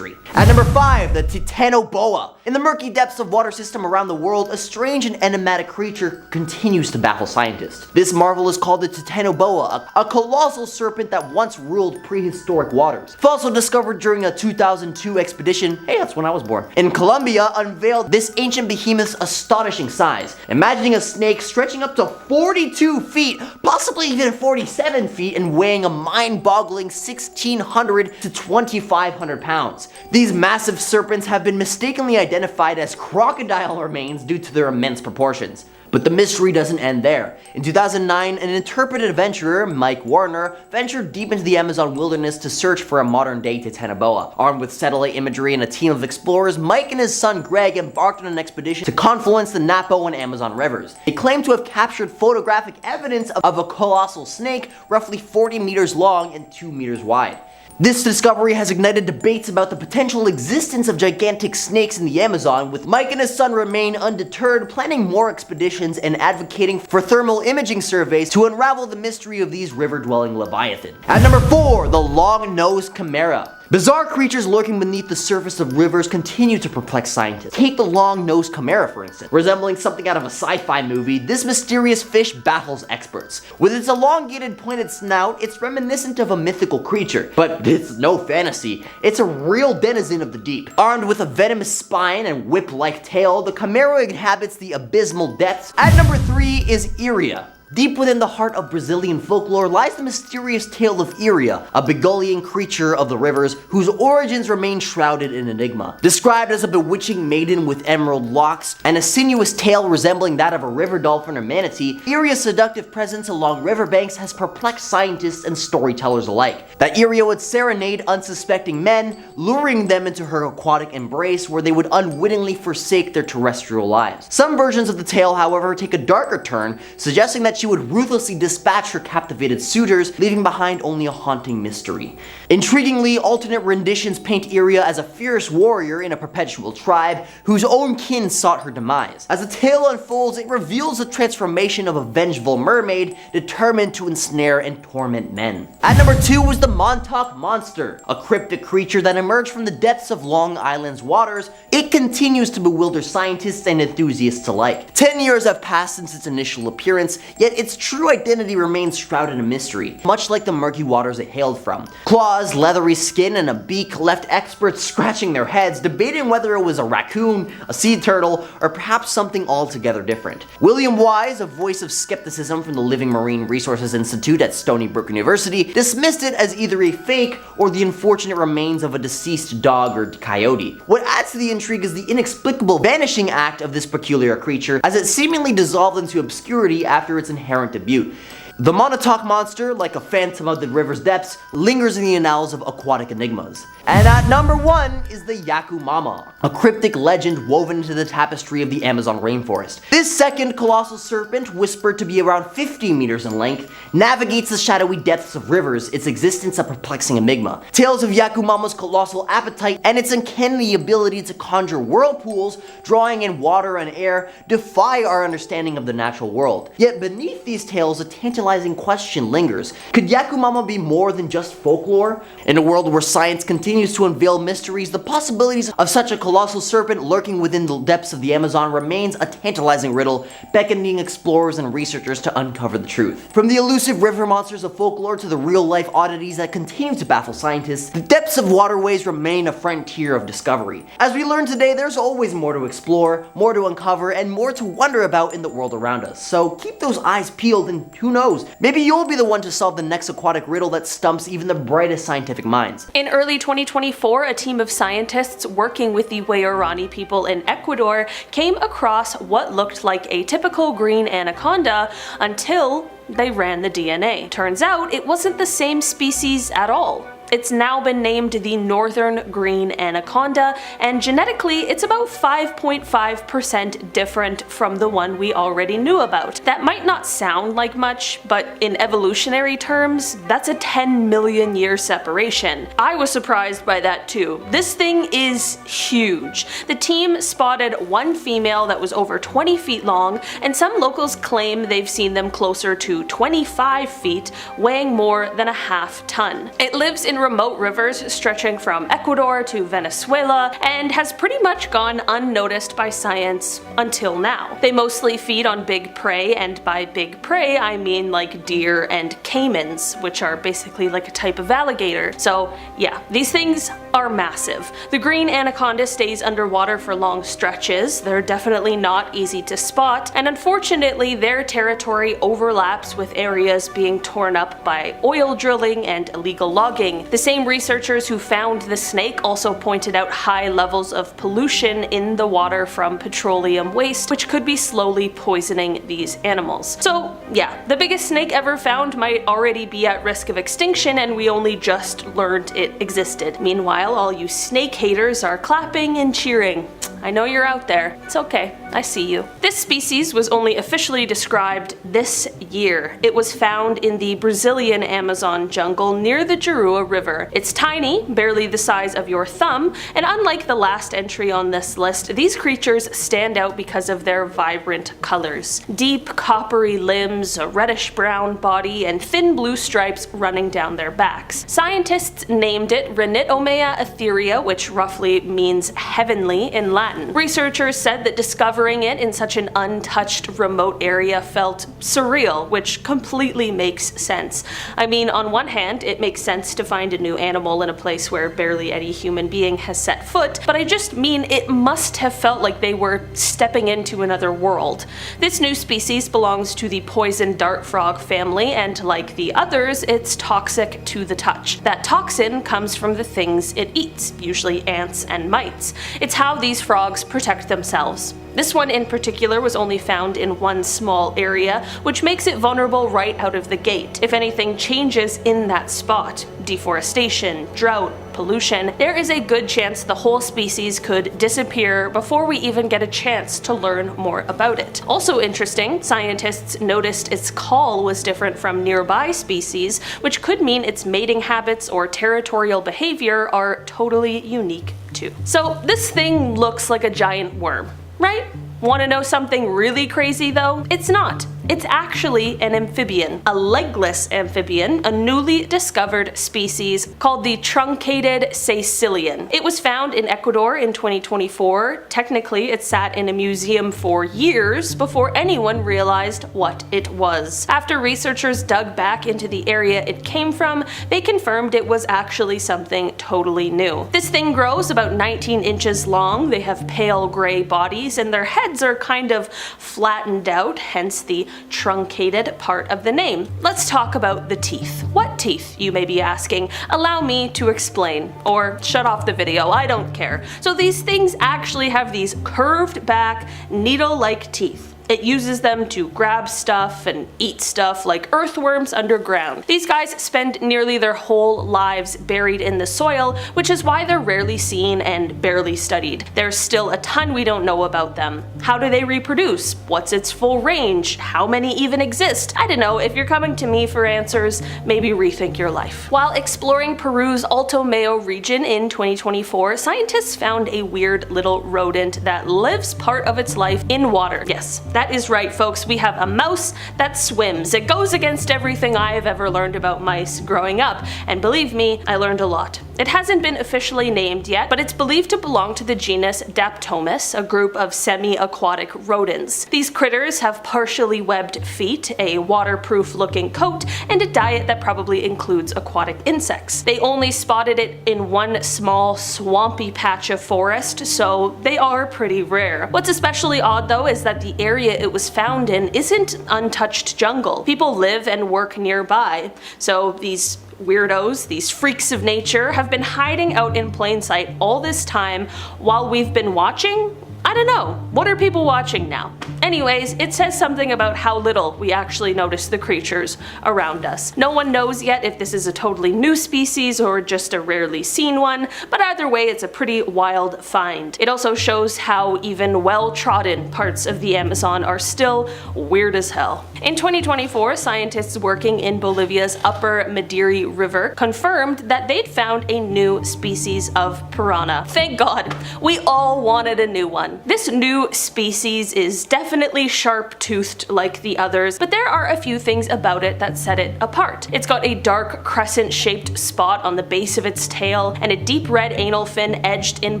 At number 5, the titanoboa. In the murky depths of water system around the world, a strange and enigmatic creature continues to baffle scientists. This marvel is called the titanoboa, a colossal serpent that once ruled prehistoric waters. Fossil discovered during a 2002 expedition, hey, that's when I was born, in Colombia, unveiled this ancient behemoth's astonishing size. Imagining a snake stretching up to 42 feet, possibly even 47 feet, and weighing a mind-boggling 1,600 to 2,500 pounds. These massive serpents have been mistakenly identified as crocodile remains due to their immense proportions. But the mystery doesn't end there. In 2009, an intrepid adventurer, Mike Warner, ventured deep into the Amazon wilderness to search for a modern-day titanoboa. Armed with satellite imagery and a team of explorers, Mike and his son Greg embarked on an expedition to confluence the Napo and Amazon rivers. They claim to have captured photographic evidence of a colossal snake roughly 40 meters long and 2 meters wide. This discovery has ignited debates about the potential existence of gigantic snakes in the Amazon, with Mike and his son remain undeterred, planning more expeditions and advocating for thermal imaging surveys to unravel the mystery of these river-dwelling leviathan. At number 4, the long-nosed chimera. Bizarre creatures lurking beneath the surface of rivers continue to perplex scientists. Take the long-nosed chimera, for instance. Resembling something out of a sci-fi movie, this mysterious fish baffles experts. With its elongated pointed snout, it's reminiscent of a mythical creature. But it's no fantasy, it's a real denizen of the deep. Armed with a venomous spine and whip-like tail, the chimera inhabits the abysmal depths. At number 3 is Iria. Deep within the heart of Brazilian folklore lies the mysterious tale of Iria, a Begolian creature of the rivers whose origins remain shrouded in enigma. Described as a bewitching maiden with emerald locks and a sinuous tail resembling that of a river dolphin or manatee, Iria's seductive presence along riverbanks has perplexed scientists and storytellers alike. That Iria would serenade unsuspecting men, luring them into her aquatic embrace where they would unwittingly forsake their terrestrial lives. Some versions of the tale, however, take a darker turn, suggesting that she would ruthlessly dispatch her captivated suitors, leaving behind only a haunting mystery. Intriguingly, alternate renditions paint Iria as a fierce warrior in a perpetual tribe whose own kin sought her demise. As the tale unfolds, it reveals the transformation of a vengeful mermaid determined to ensnare and torment men. At number 2 was the Montauk monster, a cryptic creature that emerged from the depths of Long Island's waters. It continues to bewilder scientists and enthusiasts alike. 10 years have passed since its initial appearance, yet its true identity remains shrouded in mystery, much like the murky waters it hailed from. Claws, leathery skin, and a beak left experts scratching their heads, debating whether it was a raccoon, a sea turtle, or perhaps something altogether different. William Wise, a voice of skepticism from the Living Marine Resources Institute at Stony Brook University, dismissed it as either a fake or the unfortunate remains of a deceased dog or coyote. What adds to the intrigue is the inexplicable vanishing act of this peculiar creature, as it seemingly dissolved into obscurity after its inherent debut. The Montauk monster, like a phantom of the river's depths, lingers in the annals of aquatic enigmas. And at number 1 is the Yaku Mama, a cryptic legend woven into the tapestry of the Amazon rainforest. This second colossal serpent, whispered to be around 50 meters in length, navigates the shadowy depths of rivers, its existence a perplexing enigma. Tales of Yaku Mama's colossal appetite and its uncanny ability to conjure whirlpools, drawing in water and air, defy our understanding of the natural world. Yet beneath these tales, a tantalizing question lingers. Could Yaku Mama be more than just folklore? In a world where science continues to unveil mysteries, the possibilities of such a colossal serpent lurking within the depths of the Amazon remains a tantalizing riddle, beckoning explorers and researchers to uncover the truth. From the elusive river monsters of folklore to the real-life oddities that continue to baffle scientists, the depths of waterways remain a frontier of discovery. As we learned today, there's always more to explore, more to uncover, and more to wonder about in the world around us. So keep those eyes peeled, and who knows, maybe you'll be the one to solve the next aquatic riddle that stumps even the brightest scientific minds. In early 2024, a team of scientists working with the Waorani people in Ecuador came across what looked like a typical green anaconda until they ran the DNA. Turns out it wasn't the same species at all. It's now been named the northern green anaconda, and genetically it's about 5.5% different from the one we already knew about. That might not sound like much, but in evolutionary terms, that's a 10 million year separation. I was surprised by that too. This thing is huge. The team spotted one female that was over 20 feet long, and some locals claim they've seen them closer to 25 feet, weighing more than a half ton. It lives in remote rivers stretching from Ecuador to Venezuela and has pretty much gone unnoticed by science until now. They mostly feed on big prey, and by big prey I mean like deer and caimans, which are basically like a type of alligator. So yeah, these things are massive. The green anaconda stays underwater for long stretches. They're definitely not easy to spot, and unfortunately their territory overlaps with areas being torn up by oil drilling and illegal logging. The same researchers who found the snake also pointed out high levels of pollution in the water from petroleum waste, which could be slowly poisoning these animals. So yeah, the biggest snake ever found might already be at risk of extinction, and we only just learned it existed. Meanwhile, all you snake haters are clapping and cheering. I know you're out there. It's okay. I see you. This species was only officially described this year. It was found in the Brazilian Amazon jungle near the Juruá River. It's tiny, barely the size of your thumb, and unlike the last entry on this list, these creatures stand out because of their vibrant colors. Deep coppery limbs, a reddish-brown body, and thin blue stripes running down their backs. Scientists named it Renitomea etherea, which roughly means heavenly in Latin. Latin. Researchers said that discovering it in such an untouched, remote area felt surreal, which completely makes sense. I mean, on one hand, it makes sense to find a new animal in a place where barely any human being has set foot, but I just mean it must have felt like they were stepping into another world. This new species belongs to the poison dart frog family, and like the others, it's toxic to the touch. That toxin comes from the things it eats, usually ants and mites. It's how these frogs protect themselves. This one in particular was only found in one small area, which makes it vulnerable right out of the gate. If anything changes in that spot, deforestation, drought, pollution, there is a good chance the whole species could disappear before we even get a chance to learn more about it. Also interesting, scientists noticed its call was different from nearby species, which could mean its mating habits or territorial behavior are totally unique too. So this thing looks like a giant worm, right? Want to know something really crazy though? It's not. It's actually an amphibian, a legless amphibian, a newly discovered species called the truncated caecilian. It was found in Ecuador in 2024. Technically, it sat in a museum for years before anyone realized what it was. After researchers dug back into the area it came from, they confirmed it was actually something totally new. This thing grows about 19 inches long, they have pale gray bodies, and their heads are kind of flattened out, hence the truncated part of the name. Let's talk about the teeth. What teeth, you may be asking? Allow me to explain, or shut off the video, I don't care. So these things actually have these curved back, needle-like teeth. It uses them to grab stuff and eat stuff like earthworms underground. These guys spend nearly their whole lives buried in the soil, which is why they're rarely seen and barely studied. There's still a ton we don't know about them. How do they reproduce? What's its full range? How many even exist? I don't know, if you're coming to me for answers, maybe rethink your life. While exploring Peru's Alto Mayo region in 2024, scientists found a weird little rodent that lives part of its life in water. Yes, that is right, folks, we have a mouse that swims. It goes against everything I have ever learned about mice growing up, and believe me, I learned a lot. It hasn't been officially named yet, but it's believed to belong to the genus Daptomus, a group of semi-aquatic rodents. These critters have partially webbed feet, a waterproof-looking coat, and a diet that probably includes aquatic insects. They only spotted it in one small, swampy patch of forest, so they are pretty rare. What's especially odd, though, is that the area it was found in isn't untouched jungle. People live and work nearby, so these weirdos, these freaks of nature, have been hiding out in plain sight all this time while we've been watching? I don't know. What are people watching now? Anyways, it says something about how little we actually notice the creatures around us. No one knows yet if this is a totally new species or just a rarely seen one, but either way it's a pretty wild find. It also shows how even well-trodden parts of the Amazon are still weird as hell. In 2024, scientists working in Bolivia's upper Madiri River confirmed that they'd found a new species of piranha. Thank God, we all wanted a new one. This new species is definitely sharp-toothed like the others, but there are a few things about it that set it apart. It's got a dark crescent-shaped spot on the base of its tail and a deep red anal fin edged in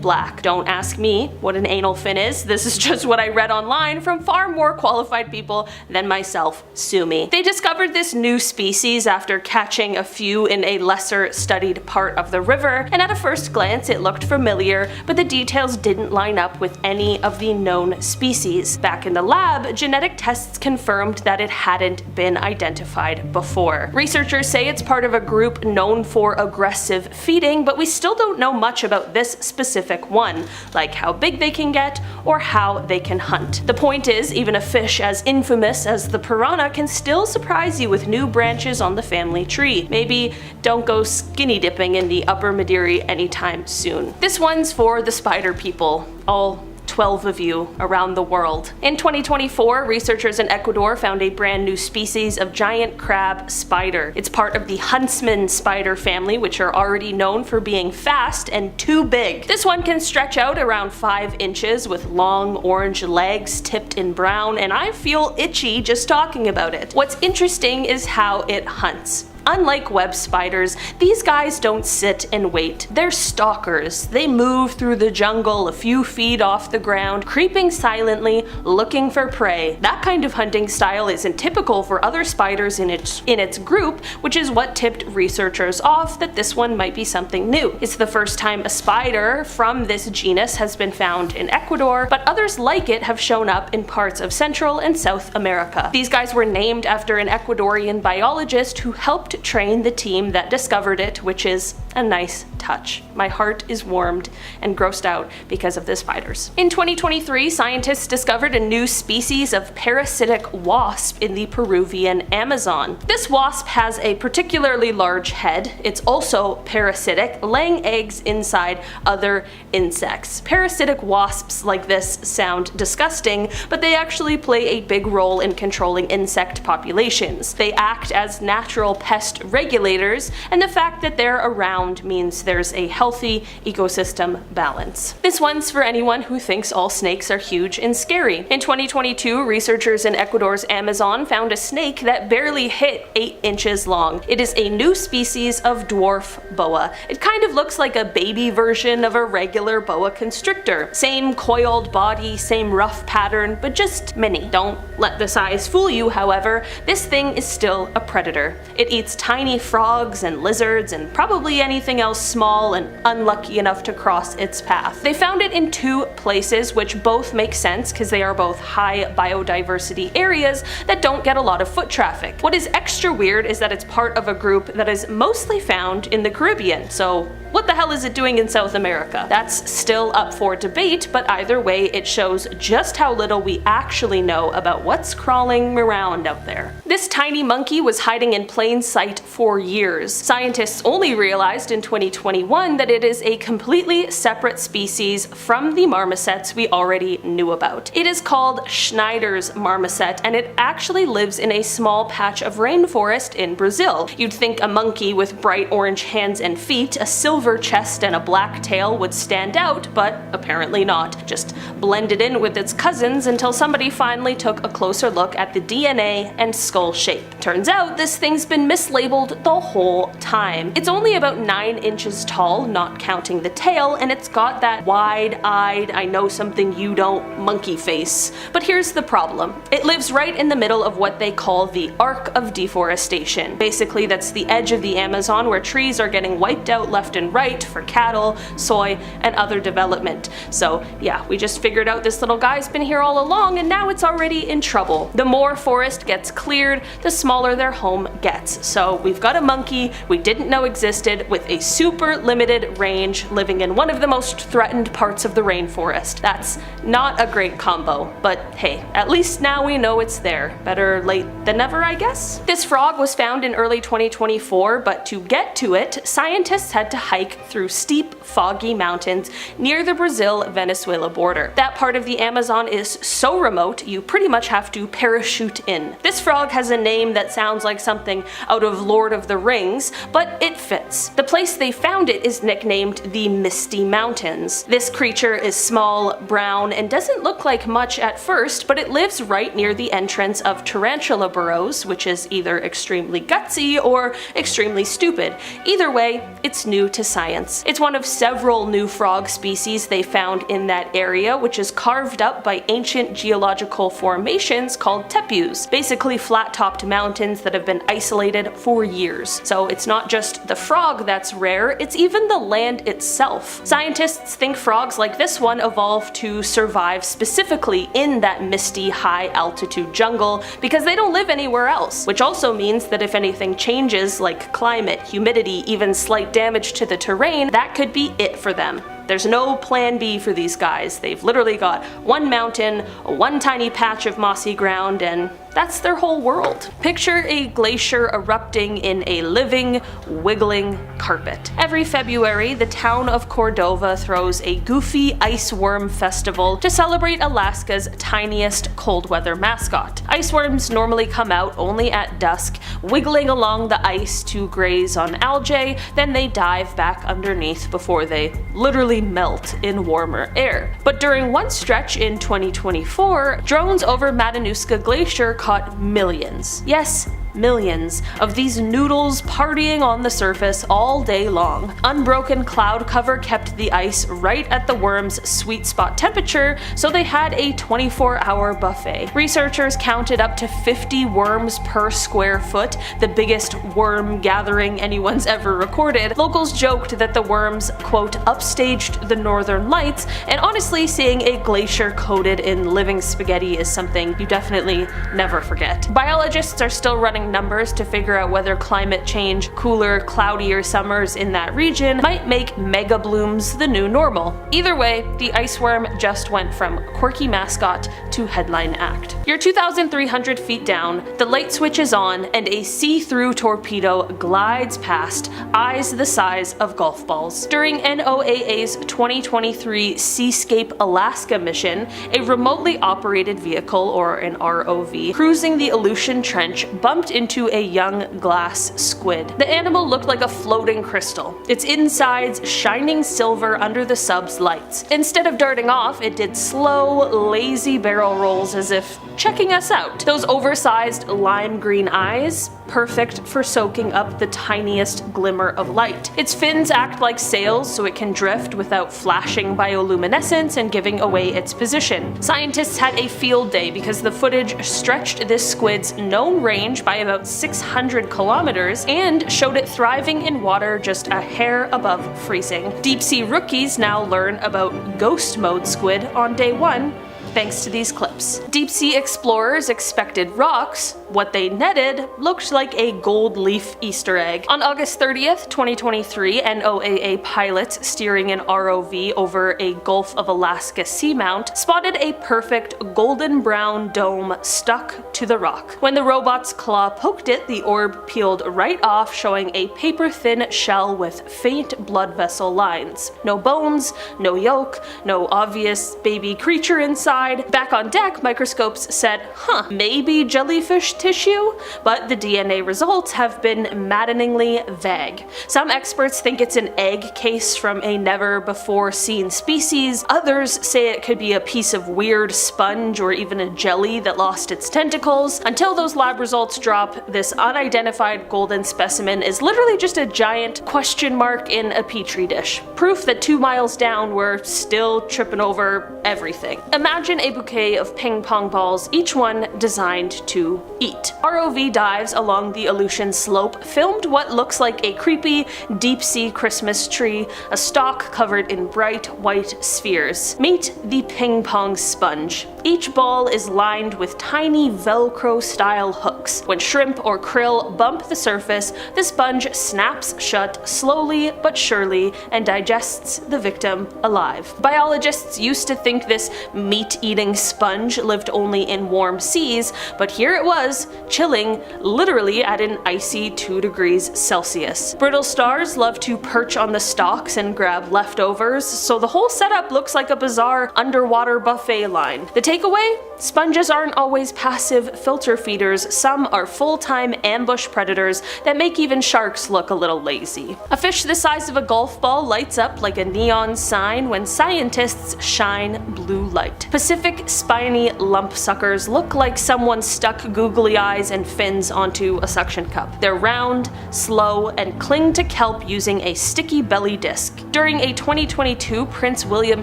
black. Don't ask me what an anal fin is, this is just what I read online from far more qualified people than myself. Sue me. They discovered this new species after catching a few in a lesser studied part of the river, and at a first glance it looked familiar, but the details didn't line up with any of the known species. Back in the lab, genetic tests confirmed that it hadn't been identified before. Researchers say it's part of a group known for aggressive feeding, but we still don't know much about this specific one, like how big they can get or how they can hunt. The point is, even a fish as infamous as the piranha can still surprise you with new branches on the family tree. Maybe don't go skinny dipping in the upper Madiri anytime soon. This one's for the spider people, all 12 of you around the world. In 2024, researchers in Ecuador found a brand new species of giant crab spider. It's part of the huntsman spider family, which are already known for being fast and too big. This one can stretch out around 5 inches with long orange legs tipped in brown, and I feel itchy just talking about it. What's interesting is how it hunts. Unlike web spiders, these guys don't sit and wait. They're stalkers. They move through the jungle a few feet off the ground, creeping silently, looking for prey. That kind of hunting style isn't typical for other spiders in its group, which is what tipped researchers off that this one might be something new. It's the first time a spider from this genus has been found in Ecuador, but others like it have shown up in parts of Central and South America. These guys were named after an Ecuadorian biologist who helped train the team that discovered it, which is a nice touch. My heart is warmed and grossed out because of the spiders. In 2023, scientists discovered a new species of parasitic wasp in the Peruvian Amazon. This wasp has a particularly large head. It's also parasitic, laying eggs inside other insects. Parasitic wasps like this sound disgusting, but they actually play a big role in controlling insect populations. They act as natural pest regulators, and the fact that they're around means there's a healthy ecosystem balance. This one's for anyone who thinks all snakes are huge and scary. In 2022, researchers in Ecuador's Amazon found a snake that barely hit 8 inches long. It is a new species of dwarf boa. It kind of looks like a baby version of a regular boa constrictor. Same coiled body, same rough pattern, but just mini. Don't let the size fool you, however. This thing is still a predator. It eats tiny frogs and lizards and probably anything else small and unlucky enough to cross its path. They found it in 2 places, which both make sense because they are both high biodiversity areas that don't get a lot of foot traffic. What is extra weird is that it's part of a group that is mostly found in the Caribbean, so what the hell is it doing in South America? That's still up for debate, but either way it shows just how little we actually know about what's crawling around out there. This tiny monkey was hiding in plain sight for years. Scientists only realized in 2021 that it is a completely separate species from the marmosets we already knew about. It is called Schneider's marmoset, and it actually lives in a small patch of rainforest in Brazil. You'd think a monkey with bright orange hands and feet, a silver chest and a black tail would stand out, but apparently not. Just blended in with its cousins until somebody finally took a closer look at the DNA and skull shape. Turns out this thing's been mislabeled the whole time. It's only about 9 inches tall, not counting the tail, and it's got that wide-eyed, I know something you don't monkey face. But here's the problem. It lives right in the middle of what they call the arc of deforestation. Basically, that's the edge of the Amazon where trees are getting wiped out left and right for cattle, soy, and other development. So yeah, we just figured out this little guy's been here all along and now it's already in trouble. The more forest gets cleared, the smaller their home gets. So we've got a monkey we didn't know existed with a super limited range living in one of the most threatened parts of the rainforest. That's not a great combo, but hey, at least now we know it's there. Better late than never, I guess? This frog was found in early 2024, but to get to it, scientists had to hike through steep, foggy mountains near the Brazil-Venezuela border. That part of the Amazon is so remote, you pretty much have to parachute in. This frog has a name that sounds like something out of Lord of the Rings, but it fits. The place they found it is nicknamed the Misty Mountains. This creature is small, brown, and doesn't look like much at first, but it lives right near the entrance of tarantula burrows, which is either extremely gutsy or extremely stupid. Either way, it's new to science. It's one of several new frog species they found in that area, which is carved up by ancient geological formations called tepus, basically flat-topped mountains that have been isolated for years. So it's not just the frog that's rare, it's even the land itself. Scientists think frogs like this one evolved to survive specifically in that misty, high-altitude jungle because they don't live anywhere else, which also means that if anything changes, like climate, humidity, even slight damage to the terrain, that could be it for them. There's no plan B for these guys. They've literally got one mountain, one tiny patch of mossy ground, and that's their whole world. Picture a glacier erupting in a living, wiggling carpet. Every February, the town of Cordova throws a goofy ice worm festival to celebrate Alaska's tiniest cold weather mascot. Ice worms normally come out only at dusk, wiggling along the ice to graze on algae, then they dive back underneath before they literally melt in warmer air. But during one stretch in 2024, drones over Matanuska Glacier caught millions. Yes, millions of these noodles partying on the surface all day long. Unbroken cloud cover kept the ice right at the worm's sweet spot temperature, so they had a 24-hour buffet. Researchers counted up to 50 worms per square foot, the biggest worm gathering anyone's ever recorded. Locals joked that the worms, quote, upstaged the northern lights, and honestly, seeing a glacier coated in living spaghetti is something you definitely never forget. Biologists are still running numbers to figure out whether climate change, cooler, cloudier summers in that region might make mega blooms the new normal. Either way, the ice worm just went from quirky mascot to headline act. You're 2,300 feet down, the light switch is on, and a see-through torpedo glides past, eyes the size of golf balls. During NOAA's 2023 Seascape Alaska mission, a remotely operated vehicle, or an ROV, cruising the Aleutian Trench bumped into a young glass squid. The animal looked like a floating crystal, its insides shining silver under the sub's lights. Instead of darting off, it did slow, lazy barrel rolls as if checking us out. Those oversized lime green eyes, perfect for soaking up the tiniest glimmer of light. Its fins act like sails so it can drift without flashing bioluminescence and giving away its position. Scientists had a field day because the footage stretched this squid's known range by about 600 kilometers and showed it thriving in water just a hair above freezing. Deep sea rookies now learn about ghost mode squid on day 1 thanks to these clips. Deep sea explorers expected rocks. What they netted looked like a gold leaf Easter egg. On August 30th, 2023, NOAA pilots steering an ROV over a Gulf of Alaska seamount spotted a perfect golden brown dome stuck to the rock. When the robot's claw poked it, the orb peeled right off, showing a paper-thin shell with faint blood vessel lines. No bones, no yolk, no obvious baby creature inside. Back on deck, microscopes said, maybe jellyfish tissue? But the DNA results have been maddeningly vague. Some experts think it's an egg case from a never-before-seen species. Others say it could be a piece of weird sponge or even a jelly that lost its tentacles. Until those lab results drop, this unidentified golden specimen is literally just a giant question mark in a petri dish. Proof that 2 miles down we're still tripping over everything. Imagine a bouquet of ping-pong balls, each one designed to eat. ROV dives along the Aleutian slope filmed what looks like a creepy deep-sea Christmas tree, a stalk covered in bright white spheres. Meet the ping-pong sponge. Each ball is lined with tiny Velcro-style hooks. When shrimp or krill bump the surface, the sponge snaps shut slowly but surely and digests the victim alive. Biologists used to think this meat-eating sponge lived only in warm seas, but here it was, chilling literally at an icy 2 degrees Celsius. Brittle stars love to perch on the stalks and grab leftovers, so the whole setup looks like a bizarre underwater buffet line. The takeaway? Sponges aren't always passive filter feeders, some are full-time ambush predators that make even sharks look a little lazy. A fish the size of a golf ball lights up like a neon sign when scientists shine blue light. Pacific spiny lump suckers look like someone stuck googly eyes and fins onto a suction cup. They're round, slow, and cling to kelp using a sticky belly disc. During a 2022 Prince William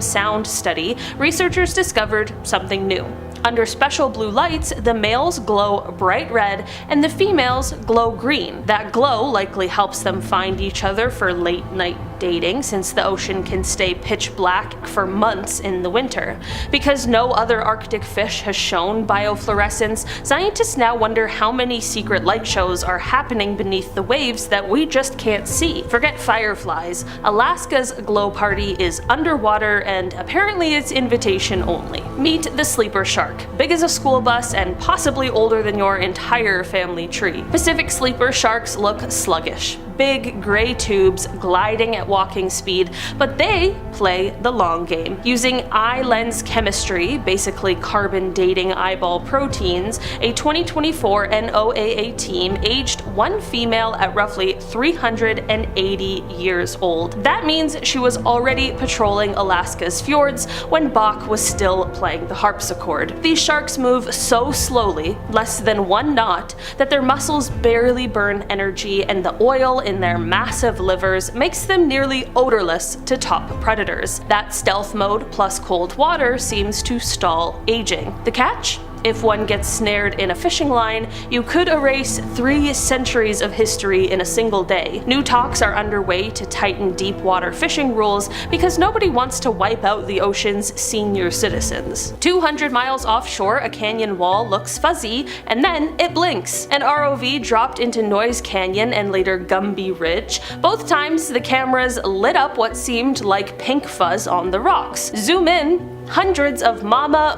Sound study, researchers discovered something new. Under special blue lights, the males glow bright red and the females glow green. That glow likely helps them find each other for late night dating, since the ocean can stay pitch black for months in the winter. Because no other Arctic fish has shown biofluorescence, scientists now wonder how many secret light shows are happening beneath the waves that we just can't see. Forget fireflies. Alaska's glow party is underwater and apparently it's invitation only. Meet the sleeper shark. Big as a school bus and possibly older than your entire family tree. Pacific sleeper sharks look sluggish. big gray tubes gliding at walking speed, but they play the long game. Using eye lens chemistry, basically carbon dating eyeball proteins, a 2024 NOAA team aged one female at roughly 380 years old. That means she was already patrolling Alaska's fjords when Bach was still playing the harpsichord. These sharks move so slowly, less than 1 knot, that their muscles barely burn energy, and the oil in their massive livers makes them nearly odorless to top predators. That stealth mode plus cold water seems to stall aging. The catch? If one gets snared in a fishing line, you could erase 3 centuries of history in a single day. New talks are underway to tighten deep water fishing rules because nobody wants to wipe out the ocean's senior citizens. 200 miles offshore, a canyon wall looks fuzzy, and then it blinks. An ROV dropped into Noise Canyon and later Gumby Ridge. Both times the cameras lit up what seemed like pink fuzz on the rocks. Zoom in. Hundreds of mama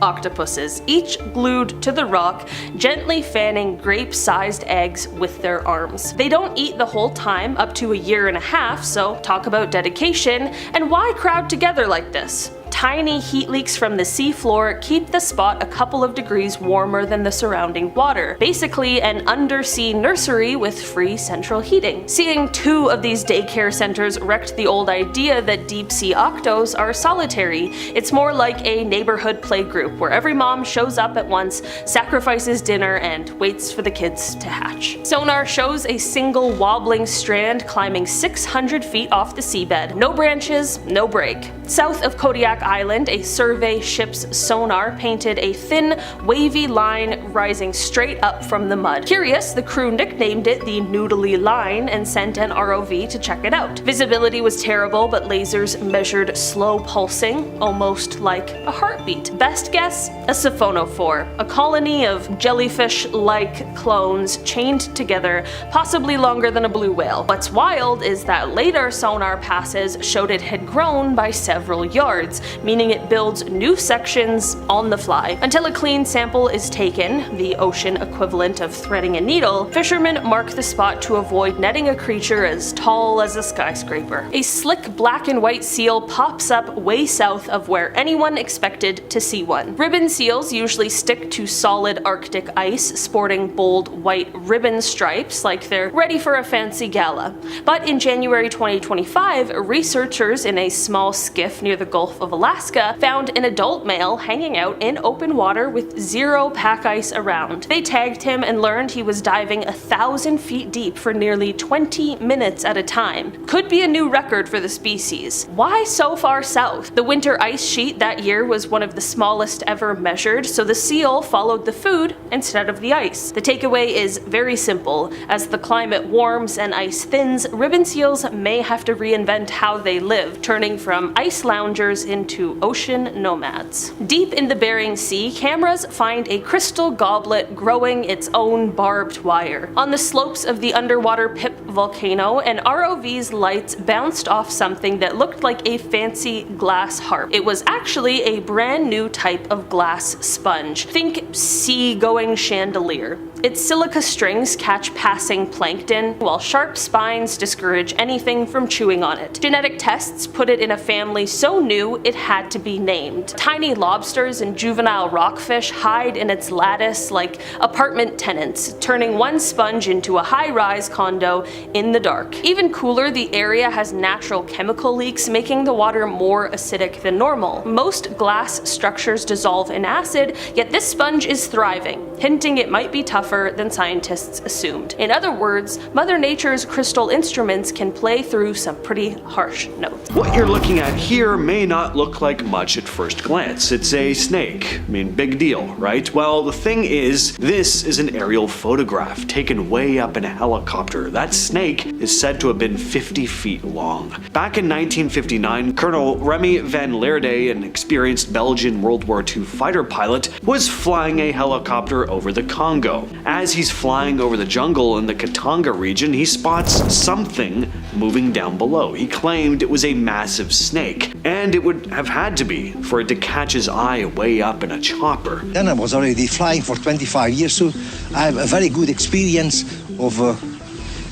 octopuses, each glued to the rock, gently fanning grape-sized eggs with their arms. They don't eat the whole time, up to a year and a half, so talk about dedication, and why crowd together like this? Tiny heat leaks from the seafloor keep the spot a couple of degrees warmer than the surrounding water. Basically an undersea nursery with free central heating. Seeing 2 of these daycare centers wrecked the old idea that deep-sea octos are solitary. It's more like a neighborhood playgroup where every mom shows up at once, sacrifices dinner, and waits for the kids to hatch. Sonar shows a single wobbling strand climbing 600 feet off the seabed. No branches, no break. South of Kodiak Island, a survey ship's sonar painted a thin, wavy line rising straight up from the mud. Curious, the crew nicknamed it the Noodly Line and sent an ROV to check it out. Visibility was terrible, but lasers measured slow pulsing, almost like a heartbeat. Best guess? A siphonophore, a colony of jellyfish-like clones chained together, possibly longer than a blue whale. What's wild is that later sonar passes showed it had grown by several yards, meaning it builds new sections on the fly. Until a clean sample is taken, the ocean equivalent of threading a needle, fishermen mark the spot to avoid netting a creature as tall as a skyscraper. A slick black and white seal pops up way south of where anyone expected to see one. Ribbon seals usually stick to solid Arctic ice, sporting bold white ribbon stripes like they're ready for a fancy gala. But in January 2025, researchers in a small skiff near the Gulf of Alaska found an adult male hanging out in open water with 0 pack ice around. They tagged him and learned he was diving 1,000 feet deep for nearly 20 minutes at a time. Could be a new record for the species. Why so far south? The winter ice sheet that year was one of the smallest ever measured, so the seal followed the food instead of the ice. The takeaway is very simple. As the climate warms and ice thins, ribbon seals may have to reinvent how they live, turning from ice loungers into ocean nomads. Deep in the Bering Sea, cameras find a crystal goblet growing its own barbed wire. On the slopes of the underwater Pip volcano, an ROV's lights bounced off something that looked like a fancy glass harp. It was actually a brand new type of glass sponge. Think sea-going chandelier. Its silica strings catch passing plankton, while sharp spines discourage anything from chewing on it. Genetic tests put it in a family so new it had to be named. Tiny lobsters and juvenile rockfish hide in its lattice like apartment tenants, turning one sponge into a high-rise condo in the dark. Even cooler, the area has natural chemical leaks, making the water more acidic than normal. Most glass structures dissolve in acid, yet this sponge is thriving, hinting it might be tougher than scientists assumed. In other words, Mother Nature's crystal instruments can play through some pretty harsh notes. What you're looking at here may not look like much at first glance. It's a snake. I mean, big deal, right? Well, the thing is, this is an aerial photograph taken way up in a helicopter. That snake is said to have been 50 feet long. Back in 1959, Colonel Remy van Leerde, an experienced Belgian World War II fighter pilot, was flying a helicopter over the Congo. As he's flying over the jungle in the Katanga region, he spots something moving down below. He claimed it was a massive snake, and it would have had to be for it to catch his eye way up in a chopper. Then I was already flying for 25 years, so I have a very good experience of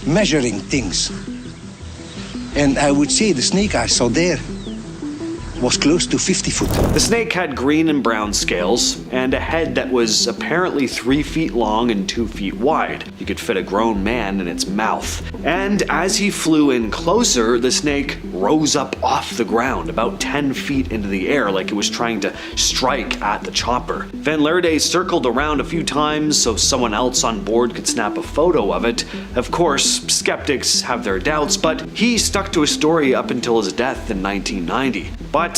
measuring things. And I would say the snake I saw there was close to 50 foot. The snake had green and brown scales, and a head that was apparently 3 feet long and 2 feet wide. You could fit a grown man in its mouth. And as he flew in closer, the snake rose up off the ground, about 10 feet into the air, like it was trying to strike at the chopper. Van Lierde circled around a few times so someone else on board could snap a photo of it. Of course, skeptics have their doubts, but he stuck to his story up until his death in 1990. But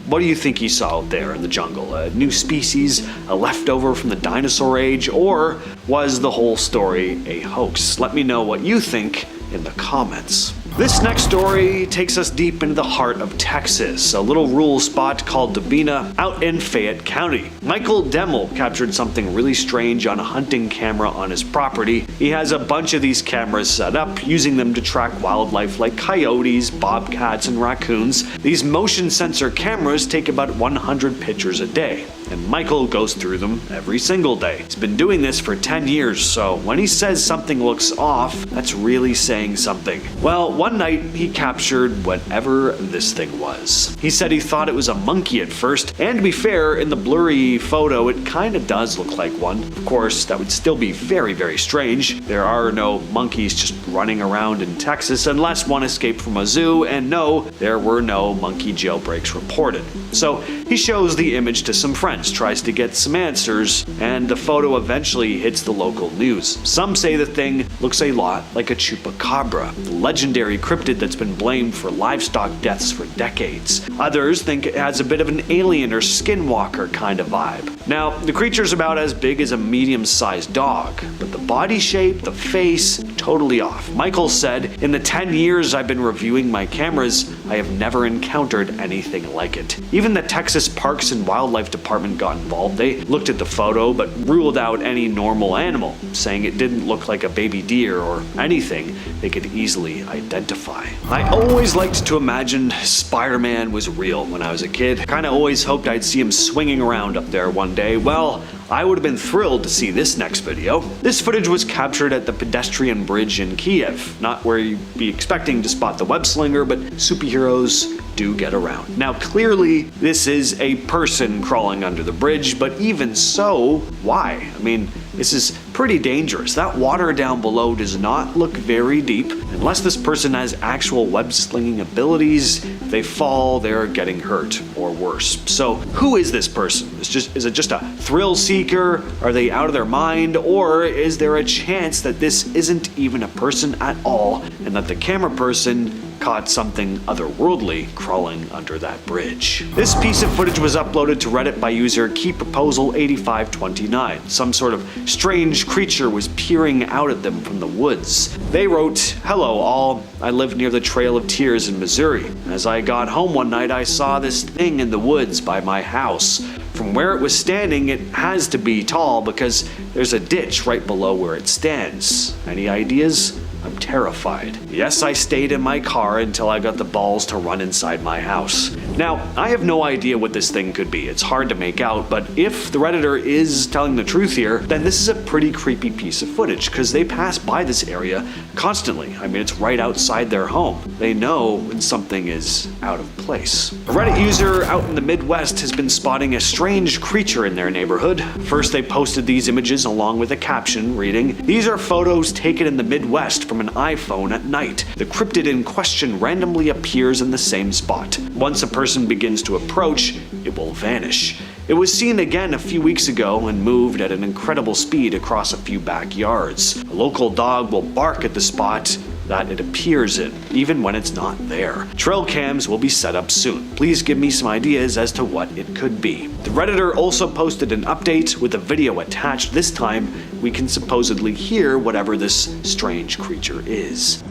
what do you think he saw out there in the jungle? A new species, a leftover from the dinosaur age, or was the whole story a hoax? Let me know what you think in the comments. This next story takes us deep into the heart of Texas, a little rural spot called Dabina out in Fayette County. Michael Demmel captured something really strange on a hunting camera on his property. He has a bunch of these cameras set up, using them to track wildlife like coyotes, bobcats, and raccoons. These motion sensor cameras take about 100 pictures a day, and Michael goes through them every single day. He's been doing this for 10 years, so when he says something looks off, that's really saying something. Well, one night he captured whatever this thing was. He said he thought it was a monkey at first, and to be fair, in the blurry photo it kinda does look like one. Of course, that would still be very, very strange. There are no monkeys just running around in Texas unless one escaped from a zoo, and no, there were no monkey jailbreaks reported. So he shows the image to some friends, tries to get some answers, and the photo eventually hits the local news. Some say the thing looks a lot like a chupacabra, the legendary cryptid that's been blamed for livestock deaths for decades. Others think it has a bit of an alien or skinwalker kind of vibe. Now, the creature's about as big as a medium-sized dog, but the body shape, the face, totally off. Michael said, "In the 10 years I've been reviewing my cameras, I have never encountered anything like it." Even the Texas Parks and Wildlife Department got involved. They looked at the photo but ruled out any normal animal, saying it didn't look like a baby deer or anything they could easily identify. I always liked to imagine Spider-Man was real when I was a kid. Kinda always hoped I'd see him swinging around up there one day. Well, I would have been thrilled to see this next video. This footage was captured at the pedestrian bridge in Kiev, not where you'd be expecting to spot the web slinger, but superheroes do get around. Now clearly this is a person crawling under the bridge, but even so, why? I mean, this is pretty dangerous. That water down below does not look very deep. Unless this person has actual web slinging abilities, if they fall, they're getting hurt or worse. So who is this person? Is it just a thrill seeker? Are they out of their mind? Or is there a chance that this isn't even a person at all and that the camera person caught something otherworldly crawling under that bridge? This piece of footage was uploaded to Reddit by user KeyProposal8529. Some sort of strange creature was peering out at them from the woods. They wrote, "Hello all, I live near the Trail of Tears in Missouri. As I got home one night I saw this thing in the woods by my house. From where it was standing, it has to be tall because there's a ditch right below where it stands. Any ideas? I'm terrified. Yes, I stayed in my car until I got the balls to run inside my house." Now, I have no idea what this thing could be. It's hard to make out, but if the Redditor is telling the truth here, then this is a pretty creepy piece of footage because they pass by this area constantly. I mean, it's right outside their home. They know when something is out of place. A Reddit user out in the Midwest has been spotting a strange creature in their neighborhood. First, they posted these images along with a caption reading, "These are photos taken in the Midwest from an iPhone at night. The cryptid in question randomly appears in the same spot. Once a person begins to approach, it will vanish. It was seen again a few weeks ago and moved at an incredible speed across a few backyards. A local dog will bark at the spot that it appears in, even when it's not there. Trail cams will be set up soon. Please give me some ideas as to what it could be." The Redditor also posted an update with a video attached. This time, we can supposedly hear whatever this strange creature is.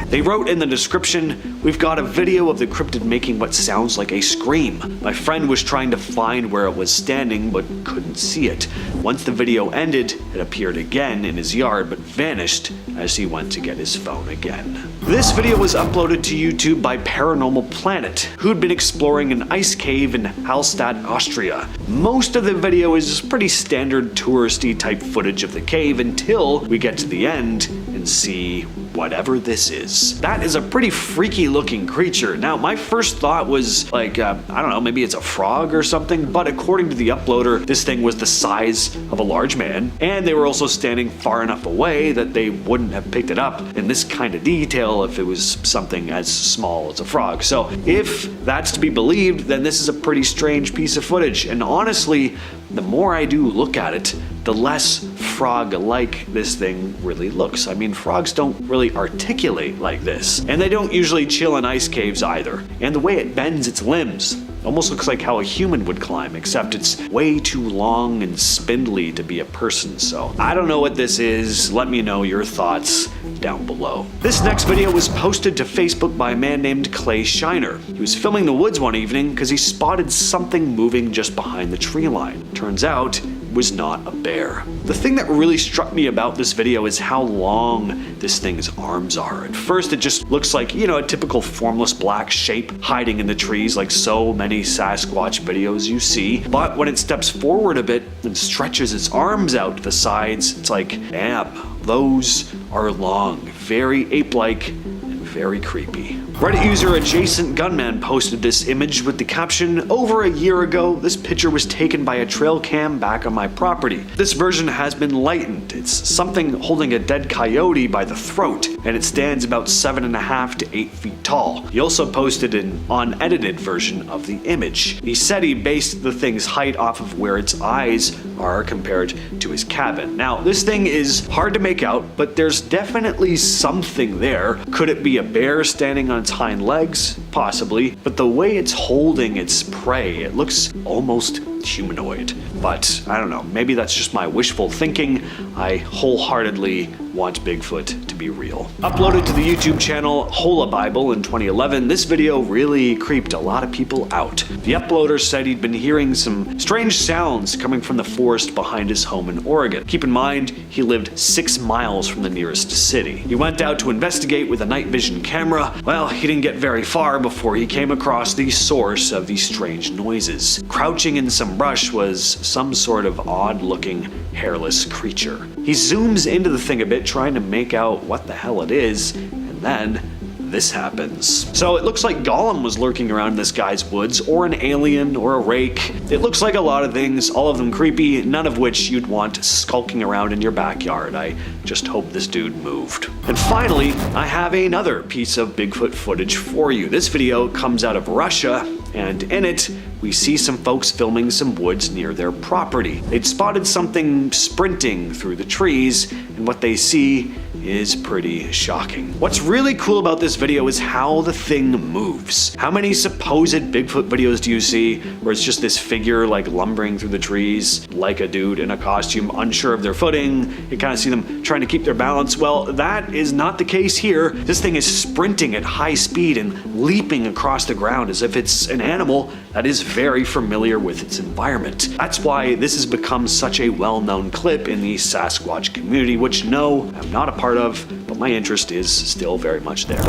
They wrote in the description, "We've got a video of the cryptid making what sounds like a scream. My friend was trying to find where it was standing but couldn't see it. Once the video ended, it appeared again in his yard but vanished as he went to get his phone again." This video was uploaded to YouTube by Paranormal Planet, who'd been exploring an ice cave in Hallstatt, Austria. Most of the video is pretty standard touristy type footage of the cave until we get to the end and see whatever this is. That is a pretty freaky looking creature. Now, my first thought was like, I don't know, maybe it's a frog or something, but according to the uploader, this thing was the size of a large man, and they were also standing far enough away that they wouldn't have picked it up in this kind of detail if it was something as small as a frog. So if that's to be believed, then this is a pretty strange piece of footage, and honestly, the more I do look at it, the less frog-like this thing really looks. I mean, frogs don't really articulate like this, and they don't usually chill in ice caves either. And the way it bends its limbs almost looks like how a human would climb, except it's way too long and spindly to be a person. So I don't know what this is. Let me know your thoughts down below. This next video was posted to Facebook by a man named Clay Shiner. He was filming the woods one evening because he spotted something moving just behind the tree line. Turns out it was not a bear. The thing that really struck me about this video is how long this thing's arms are. At first it just looks like, you know, a typical formless black shape hiding in the trees like so many Sasquatch videos you see. But when it steps forward a bit and stretches its arms out to the sides, it's like, damn, those are long, very ape-like, and very creepy. Reddit user Adjacent Gunman posted this image with the caption, "Over a year ago, this picture was taken by a trail cam back on my property. This version has been lightened. It's something holding a dead coyote by the throat, and it stands about 7.5 to 8 feet tall." He also posted an unedited version of the image. He said he based the thing's height off of where its eyes are compared to his cabin. Now, this thing is hard to make out, but there's definitely something there. Could it be a bear standing on its hind legs? Possibly, but the way it's holding its prey, it looks almost humanoid. But I don't know, maybe that's just my wishful thinking. I wholeheartedly want Bigfoot to be real. Uploaded to the YouTube channel Hola Bible in 2011, this video really creeped a lot of people out. The uploader said he'd been hearing some strange sounds coming from the forest behind his home in Oregon. Keep in mind, he lived 6 miles from the nearest city. He went out to investigate with a night vision camera. Well, he didn't get very far before he came across the source of these strange noises. Crouching in some brush was some sort of odd-looking, hairless creature. He zooms into the thing a bit, trying to make out what the hell it is, and then this happens. So it looks like Gollum was lurking around this guy's woods, or an alien, or a rake. It looks like a lot of things, all of them creepy, none of which you'd want skulking around in your backyard. I just hope this dude moved. And finally, I have another piece of Bigfoot footage for you. This video comes out of Russia, and in it, we see some folks filming some woods near their property. They'd spotted something sprinting through the trees, and what they see is pretty shocking. What's really cool about this video is how the thing moves. How many supposed Bigfoot videos do you see where it's just this figure like lumbering through the trees, like a dude in a costume, unsure of their footing? You kind of see them trying to keep their balance. Well, that is not the case here. This thing is sprinting at high speed and leaping across the ground as if it's an animal that is very familiar with its environment. That's why this has become such a well-known clip in the Sasquatch community, which no, I'm not a part of, but my interest is still very much there.